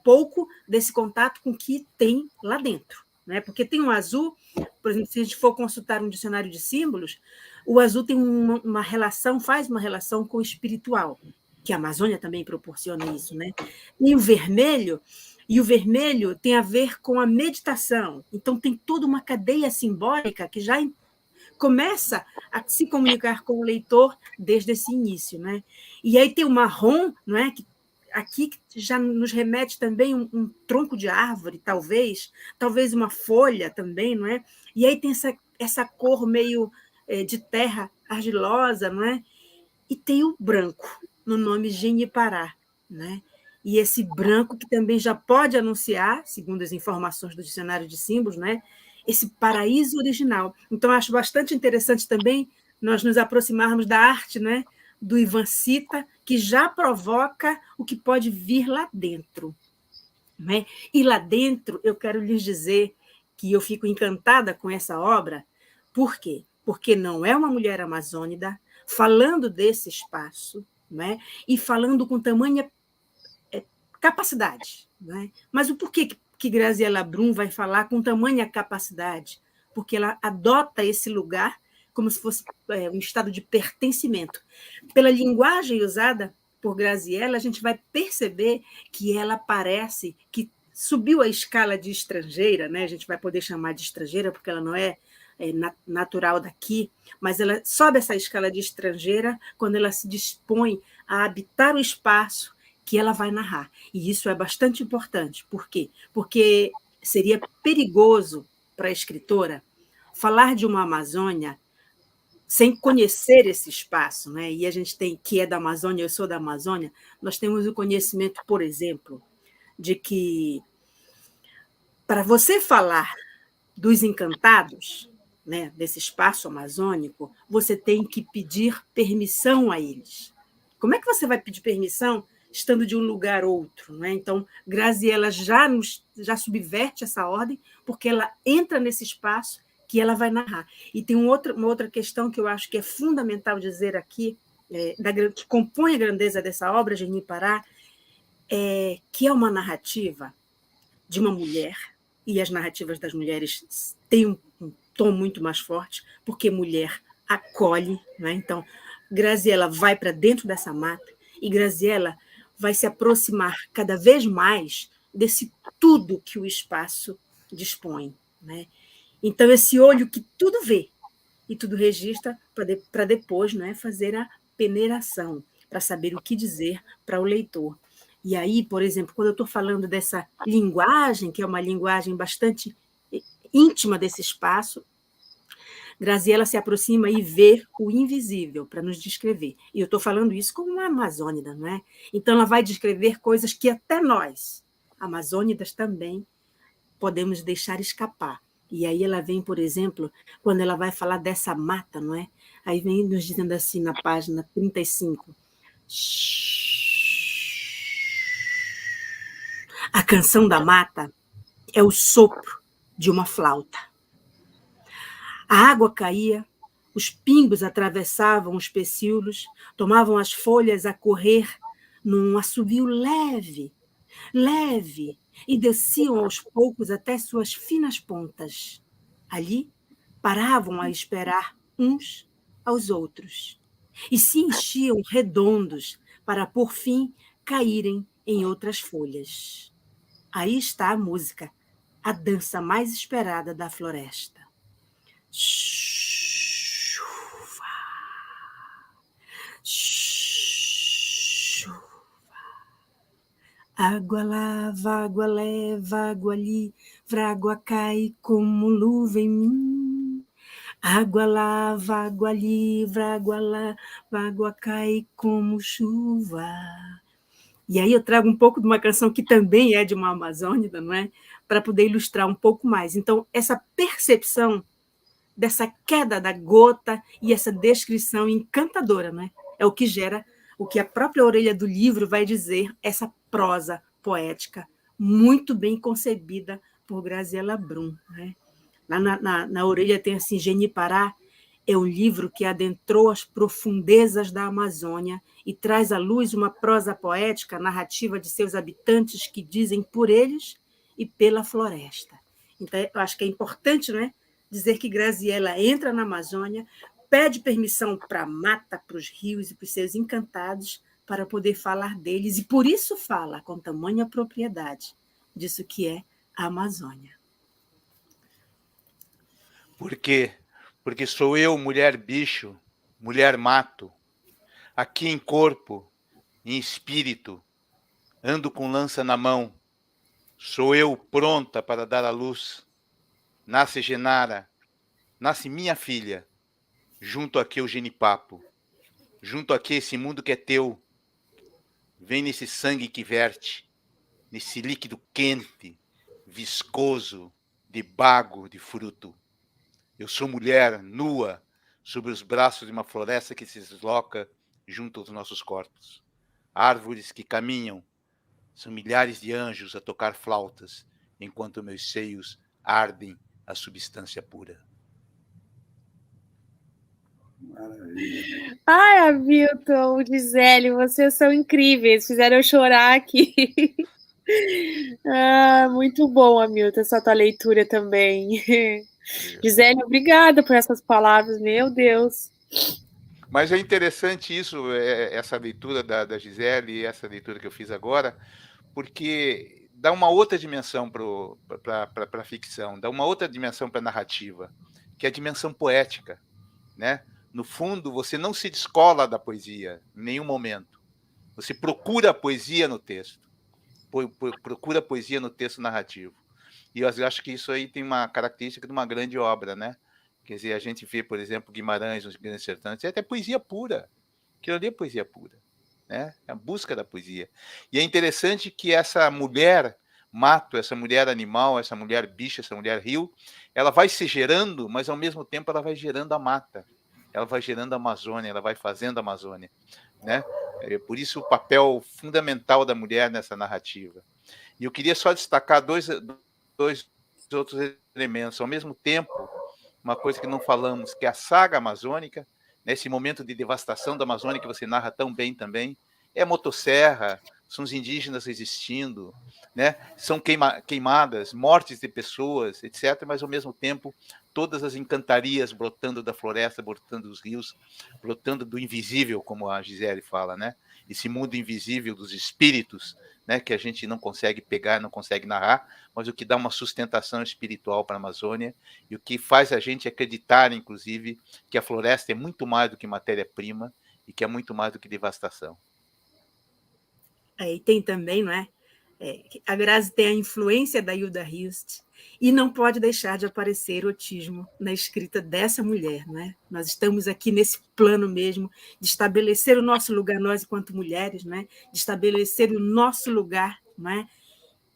pouco desse contato com o que tem lá dentro, né? Porque tem um azul, por exemplo, se a gente for consultar um dicionário de símbolos, o azul tem uma relação, faz uma relação com o espiritual, que a Amazônia também proporciona isso, né? E o vermelho tem a ver com a meditação. Então, tem toda uma cadeia simbólica que já começa a se comunicar com o leitor desde esse início, né? E aí tem o marrom, não é? Que aqui já nos remete também um tronco de árvore, talvez uma folha também, não é? E aí tem essa cor meio de terra argilosa, não é? E tem o branco, no nome Genipará, né? E esse branco que também já pode anunciar, segundo as informações do dicionário de símbolos, né? Esse paraíso original. Então, acho bastante interessante também nós nos aproximarmos da arte, né? Do Ivan Sita, que já provoca o que pode vir lá dentro, né? E lá dentro, eu quero lhes dizer que eu fico encantada com essa obra. Por quê? Porque não é uma mulher amazônica falando desse espaço, né? E falando com tamanha capacidade, né? Mas o porquê que Graziella Brum vai falar com tamanha capacidade? Porque ela adota esse lugar como se fosse um estado de pertencimento. Pela linguagem usada por Graziella, a gente vai perceber que ela parece que subiu a escala de estrangeira, né? A gente vai poder chamar de estrangeira porque ela não é natural daqui, mas ela sobe essa escala de estrangeira quando ela se dispõe a habitar o espaço que ela vai narrar. E isso é bastante importante. Por quê? Porque seria perigoso para a escritora falar de uma Amazônia sem conhecer esse espaço, né? E a gente tem, que é da Amazônia, eu sou da Amazônia, nós temos o conhecimento, por exemplo, de que para você falar dos encantados, né, desse espaço amazônico, você tem que pedir permissão a eles. Como é que você vai pedir permissão estando de um lugar a outro, né? Então, Graziella já subverte essa ordem, porque ela entra nesse espaço que ela vai narrar. E tem uma outra questão que eu acho que é fundamental dizer aqui, que compõe a grandeza dessa obra, Genipará, que é uma narrativa de uma mulher, e as narrativas das mulheres têm um tom muito mais forte, porque mulher acolhe, né? Então, Graziella vai para dentro dessa mata, e Graziella vai se aproximar cada vez mais desse tudo que o espaço dispõe, né? Então, esse olho que tudo vê e tudo registra para depois, né, fazer a peneiração, para saber o que dizer para o leitor. E aí, por exemplo, quando eu estou falando dessa linguagem, que é uma linguagem bastante íntima desse espaço, Graziella se aproxima e vê o invisível para nos descrever. E eu estou falando isso como uma amazônida, não é? Então, ela vai descrever coisas que até nós, amazônidas, também podemos deixar escapar. E aí ela vem, por exemplo, quando ela vai falar dessa mata, não é? Aí vem nos dizendo assim, na página 35. A canção da mata é o sopro de uma flauta. A água caía, os pingos atravessavam os pecíolos, tomavam as folhas a correr num assovio leve, leve, e desciam aos poucos até suas finas pontas. Ali, paravam a esperar uns aos outros e se enchiam redondos para, por fim, caírem em outras folhas. Aí está a música, a dança mais esperada da floresta. Chuva, chuva. Água lava, água leva, água livra, água cai como luva em mim. Água lava, água livra, água lava, água cai como chuva. E aí eu trago um pouco de uma canção que também é de uma amazônida, não é? Para poder ilustrar um pouco mais. Então, essa percepção dessa queda da gota e essa descrição encantadora, não é? É o que gera, o que a própria orelha do livro vai dizer, essa prosa poética muito bem concebida por Graziela Brum, né? Lá na orelha tem assim, Genipará é um livro que adentrou as profundezas da Amazônia e traz à luz uma prosa poética, narrativa de seus habitantes que dizem por eles e pela floresta. Então, eu acho que é importante, né, dizer que Graziela entra na Amazônia, pede permissão para a mata, para os rios e para os seus encantados, para poder falar deles, e por isso fala com tamanha propriedade disso que é a Amazônia. Por quê? Porque sou eu, mulher bicho, mulher mato, aqui em corpo, em espírito, ando com lança na mão, sou eu pronta para dar à luz. Nasce Genara, nasce minha filha, junto aqui o genipapo, junto aqui esse mundo que é teu, vem nesse sangue que verte, nesse líquido quente, viscoso, de bago de fruto. Eu sou mulher nua sobre os braços de uma floresta que se desloca junto aos nossos corpos. Árvores que caminham, são milhares de anjos a tocar flautas, enquanto meus seios ardem a substância pura. Maravilha. Ai, Hamilton, Gisele, vocês são incríveis, fizeram eu chorar aqui. Muito bom, Hamilton, essa tua leitura também. Gisele, obrigada por essas palavras, meu Deus. Mas é interessante isso, essa leitura da Gisele e essa leitura que eu fiz agora, porque dá uma outra dimensão para a ficção, dá uma outra dimensão para a narrativa, que é a dimensão poética, né? No fundo, você não se descola da poesia em nenhum momento. Você procura a poesia no texto. Procura a poesia no texto narrativo. E eu acho que isso aí tem uma característica de uma grande obra, né? Quer dizer, a gente vê, por exemplo, Guimarães, nos Grandes Sertões, é até poesia pura. Aquilo ali é poesia pura, né? É a busca da poesia. E é interessante que essa mulher mato, essa mulher animal, essa mulher bicho, essa mulher rio, ela vai se gerando, mas ao mesmo tempo ela vai gerando a mata. Ela vai gerando a Amazônia, ela vai fazendo a Amazônia, né? Por isso o papel fundamental da mulher nessa narrativa. E eu queria só destacar dois outros elementos. Ao mesmo tempo, uma coisa que não falamos, que é a saga amazônica, nesse momento de devastação da Amazônia que você narra tão bem também, é a motosserra, são os indígenas resistindo, né? São queimadas, mortes de pessoas, etc., mas ao mesmo tempo todas as encantarias brotando da floresta, brotando dos rios, brotando do invisível, como a Gisele fala, né? Esse mundo invisível dos espíritos, né? Que a gente não consegue pegar, não consegue narrar, mas o que dá uma sustentação espiritual para a Amazônia e o que faz a gente acreditar, inclusive, que a floresta é muito mais do que matéria-prima e que é muito mais do que devastação. E tem também, não é? A Grazi tem a influência da Hilda Hilst e não pode deixar de aparecer erotismo na escrita dessa mulher, não é? Nós estamos aqui nesse plano mesmo de estabelecer o nosso lugar, nós enquanto mulheres, não é? De estabelecer o nosso lugar, não é?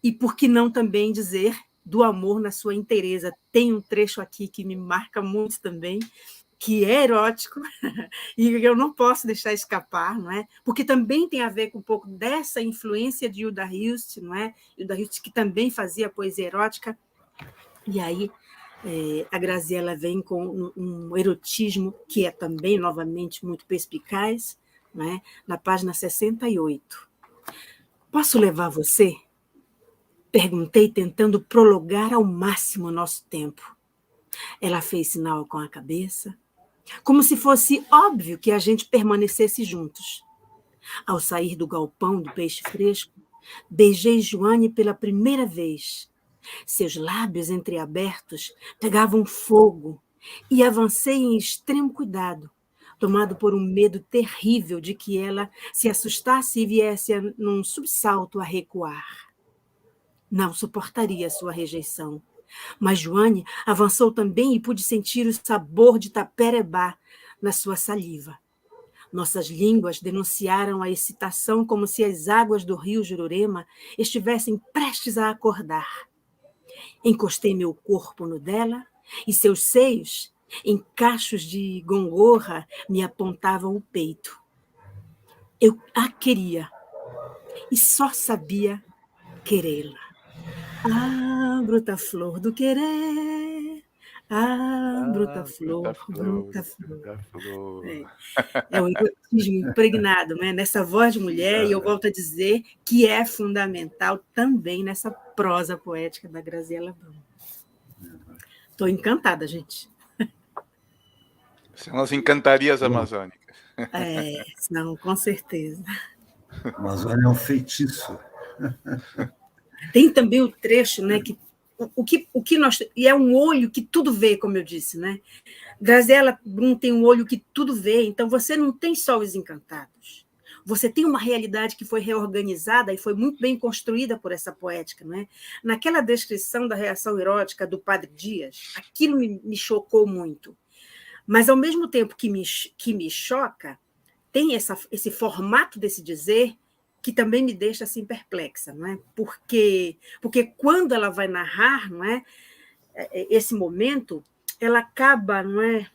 E por que não também dizer do amor na sua inteireza? Tem um trecho aqui que me marca muito também, que é erótico, e eu não posso deixar escapar, não é? Porque também tem a ver com um pouco dessa influência de Hilda Hilst, não é? Hilda Hilst, que também fazia poesia erótica, e aí a Graziela vem com um erotismo que é também, novamente, muito perspicaz, não é? Na página 68. Posso levar você? Perguntei, tentando prolongar ao máximo o nosso tempo. Ela fez sinal com a cabeça, como se fosse óbvio que a gente permanecesse juntos. Ao sair do galpão do peixe fresco, beijei Joane pela primeira vez. Seus lábios entreabertos pegavam fogo e avancei em extremo cuidado, tomado por um medo terrível de que ela se assustasse e viesse num subsalto a recuar. Não suportaria sua rejeição. Mas Joane avançou também e pude sentir o sabor de taperebá na sua saliva. Nossas línguas denunciaram a excitação como se as águas do rio Jururema estivessem prestes a acordar. Encostei meu corpo no dela e seus seios, em cachos de gongorra, me apontavam o peito. Eu a queria e só sabia querê-la. Ah, bruta flor do querer, bruta flor, bruta flor. É o erotismo impregnado, né? Nessa voz de mulher, e eu volto a dizer que é fundamental também nessa prosa poética da Graziela Brum. Estou encantada, gente. São as encantarias amazônicas. Não, com certeza. A Amazônia é um feitiço. Tem também o trecho, né, que o que nós... E é um olho que tudo vê, como eu disse, né? Graziela Brum tem um olho que tudo vê, então você não tem só os encantados. Você tem uma realidade que foi reorganizada e foi muito bem construída por essa poética, não é? Naquela descrição da reação erótica do Padre Dias, aquilo me chocou muito. Mas, ao mesmo tempo que me choca, tem esse formato desse dizer que também me deixa assim perplexa, não é? Porque quando ela vai narrar, não é, esse momento, ela acaba, não é,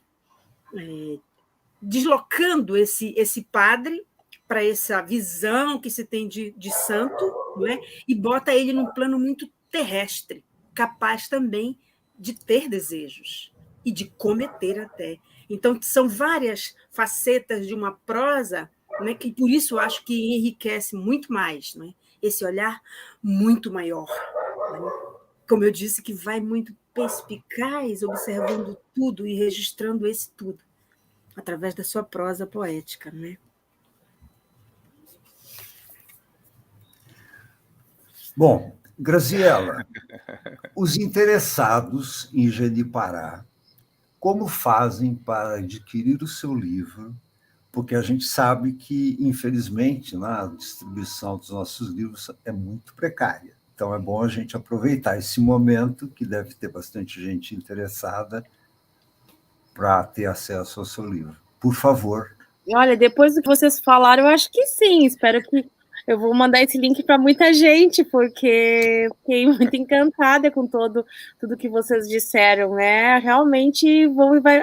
deslocando esse padre para essa visão que se tem de santo, não é? E bota ele num plano muito terrestre, capaz também de ter desejos e de cometer até. Então, são várias facetas de uma prosa, né, que por isso eu acho que enriquece muito mais, né? Esse olhar muito maior. Né? Como eu disse, que vai muito perspicaz, observando tudo e registrando esse tudo, através da sua prosa poética. Né? Bom, Graziela, os interessados em Jeripará, como fazem para adquirir o seu livro? Porque a gente sabe que, infelizmente, a distribuição dos nossos livros é muito precária. Então, é bom a gente aproveitar esse momento, que deve ter bastante gente interessada, para ter acesso ao seu livro. Por favor. Olha, depois do que vocês falaram, eu acho que sim. Espero que eu vou mandar esse link para muita gente, porque fiquei muito encantada com tudo que vocês disseram, né? Realmente,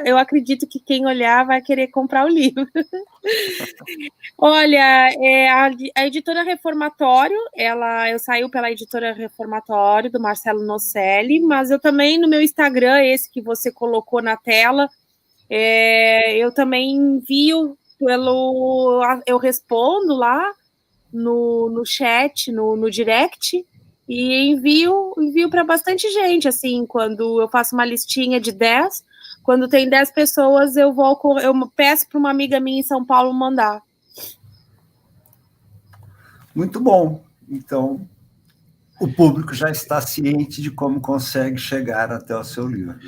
eu acredito que quem olhar vai querer comprar o livro. Olha, a editora Reformatório, eu saiu pela editora Reformatório, do Marcelo Nocelli, mas eu também, no meu Instagram, esse que você colocou na tela, eu também envio eu respondo lá no chat, no direct, e envio para bastante gente, assim, quando eu faço uma listinha de 10, quando tem 10 pessoas, eu peço para uma amiga minha em São Paulo mandar. Muito bom. Então, o público já está ciente de como consegue chegar até o seu livro.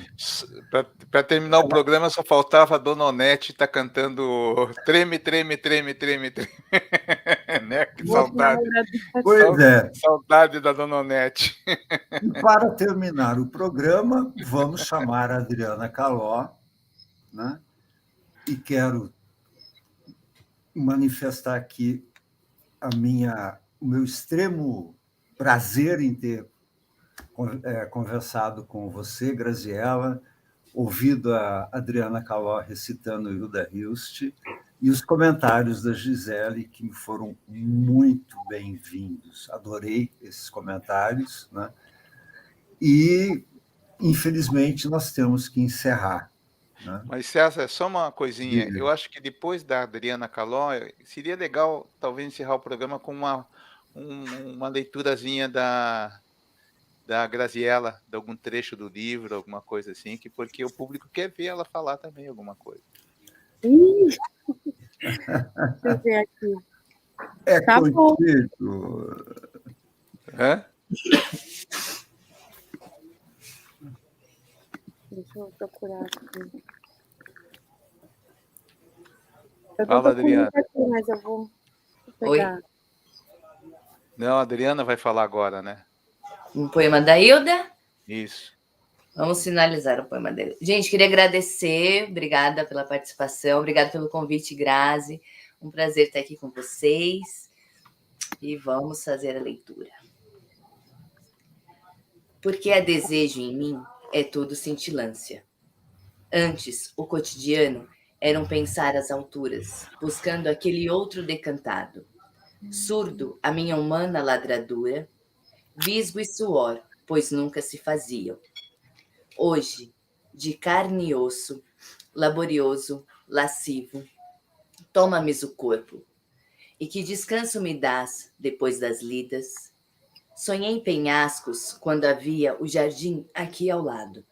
Para terminar o programa, só faltava a Dona Onete estar cantando Treme, Treme, Treme, Treme, Treme. Né? Que saudade. Pois é. Saudade da Dona Onete. E para terminar o programa, vamos chamar a Adriana Caló, né? E quero manifestar aqui o meu extremo prazer em ter conversado com você, Graziela, ouvido a Adriana Caló recitando Hilda Hilst, e os comentários da Gisele, que me foram muito bem-vindos. Adorei esses comentários, né? E, infelizmente, nós temos que encerrar. Né? Mas, César, só uma coisinha. Eu acho que depois da Adriana Caló, seria legal, talvez, encerrar o programa com uma leiturazinha da Graziela, de algum trecho do livro, alguma coisa assim, porque o público quer ver ela falar também alguma coisa. Deixa eu ver aqui. Tá contigo. Hã? Deixa eu procurar aqui. Fala, Adriana. Aqui, mas eu vou pegar. Oi? Não, a Adriana vai falar agora, né? Um poema da Hilda? Isso. Vamos finalizar o poema dele. Gente, queria agradecer, obrigada pela participação, obrigada pelo convite, Grazi. Um prazer estar aqui com vocês. E vamos fazer a leitura. Porque há desejo em mim, é tudo cintilância. Antes, o cotidiano era um pensar às alturas, buscando aquele outro decantado. Surdo a minha humana ladradura, visgo e suor, pois nunca se faziam. Hoje, de carne e osso, laborioso, lascivo, toma-me o corpo. E que descanso me dás depois das lidas? Sonhei em penhascos quando havia o jardim aqui ao lado.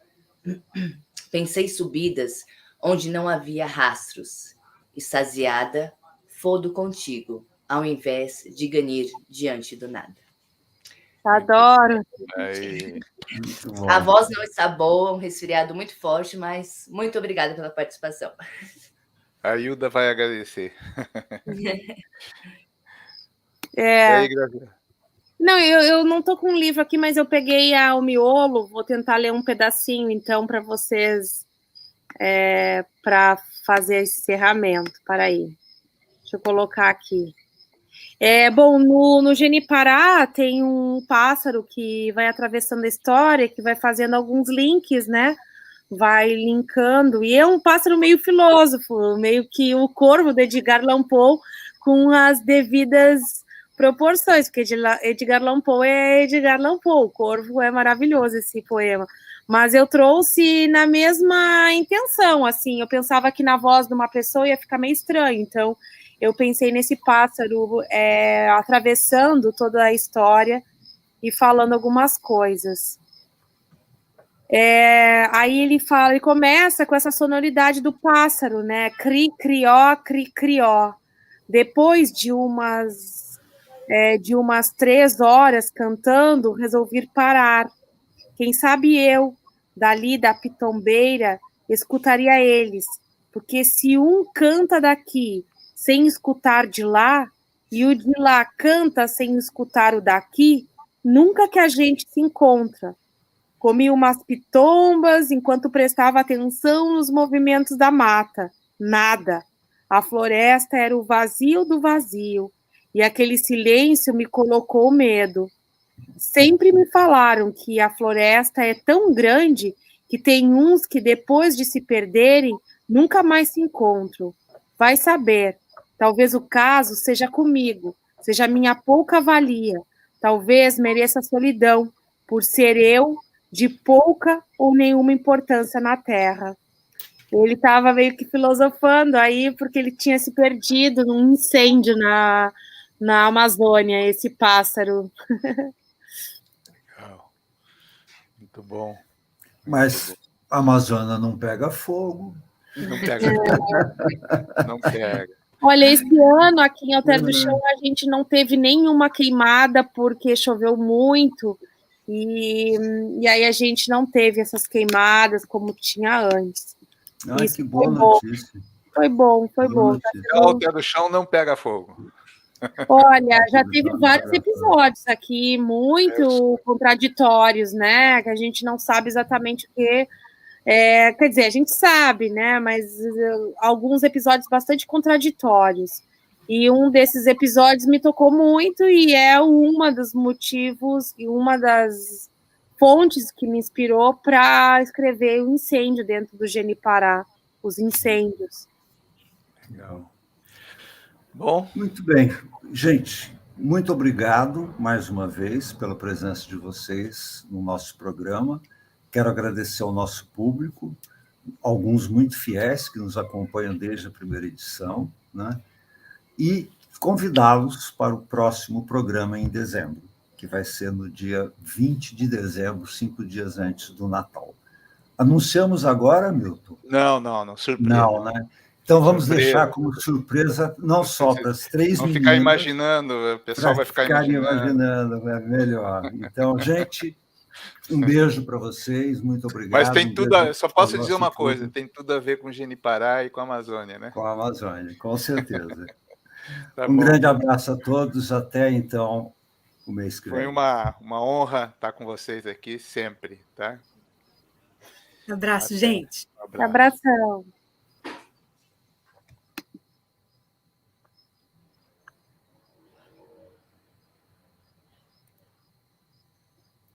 Pensei subidas onde não havia rastros. Extasiada, fodo contigo, ao invés de ganir diante do nada. Adoro. A voz não está boa, um resfriado muito forte, mas muito obrigada pela participação. A Hilda vai agradecer. Aí, não, eu não estou com um livro aqui, mas eu peguei o miolo, vou tentar ler um pedacinho, então, para vocês, para fazer esse encerramento. Peraí, deixa eu colocar aqui. Bom, no Genipará tem um pássaro que vai atravessando a história, que vai fazendo alguns links, né? Vai linkando, e é um pássaro meio filósofo, meio que o corvo de Edgar Allan Poe com as devidas proporções, porque Edgar Allan Poe é Edgar Allan Poe, o corvo é maravilhoso esse poema, mas eu trouxe na mesma intenção, assim, eu pensava que na voz de uma pessoa ia ficar meio estranho, então eu pensei nesse pássaro atravessando toda a história e falando algumas coisas. Aí ele começa com essa sonoridade do pássaro, né? Cri, crió, cri, crió. Depois de umas 3 horas cantando, resolvi parar. Quem sabe eu, dali da pitombeira, escutaria eles, porque se um canta daqui sem escutar de lá, e o de lá canta sem escutar o daqui, nunca que a gente se encontra. Comi umas pitombas enquanto prestava atenção nos movimentos da mata. Nada. A floresta era o vazio do vazio, e aquele silêncio me colocou medo. Sempre me falaram que a floresta é tão grande que tem uns que, depois de se perderem, nunca mais se encontram. Vai saber. Talvez o caso seja comigo, seja minha pouca valia. Talvez mereça a solidão, por ser eu de pouca ou nenhuma importância na Terra. Ele estava meio que filosofando aí, porque ele tinha se perdido num incêndio na Amazônia, esse pássaro. Legal. Muito bom. Mas a Amazônia não pega fogo. Não pega. Não pega. Olha, esse ano aqui em Alter do Chão a gente não teve nenhuma queimada porque choveu muito e aí a gente não teve essas queimadas como tinha antes. Ai, que boa notícia. Foi bom. Alter do Chão não pega fogo. Olha, já teve vários episódios aqui, muito contraditórios, né? Que a gente não sabe exatamente o que... quer dizer, a gente sabe, né? Mas alguns episódios bastante contraditórios. E um desses episódios me tocou muito e é uma dos motivos e uma das fontes que me inspirou para escrever o incêndio dentro do Genipará, os incêndios. Legal. Bom. Muito bem. Gente, muito obrigado mais uma vez pela presença de vocês no nosso programa. Quero agradecer ao nosso público, alguns muito fiéis que nos acompanham desde a primeira edição, né? E convidá-los para o próximo programa em dezembro, que vai ser no dia 20 de dezembro, 5 dias antes do Natal. Anunciamos agora, Milton? Não, surpresa. Não, né? Então vamos deixar como surpresa, não só para as 3 meninas... Não ficar imaginando, o pessoal vai ficar imaginando. É melhor. Então, gente... Um beijo para vocês, muito obrigado. Mas tem tudo, só posso dizer uma coisa, tem tudo a ver com Genipará e com a Amazônia, né? Com a Amazônia, com certeza. Tá um bom. Grande abraço a todos, até então o mês que vem. Foi uma honra estar com vocês aqui sempre, tá? Abraço, gente. Um abraço. Abração.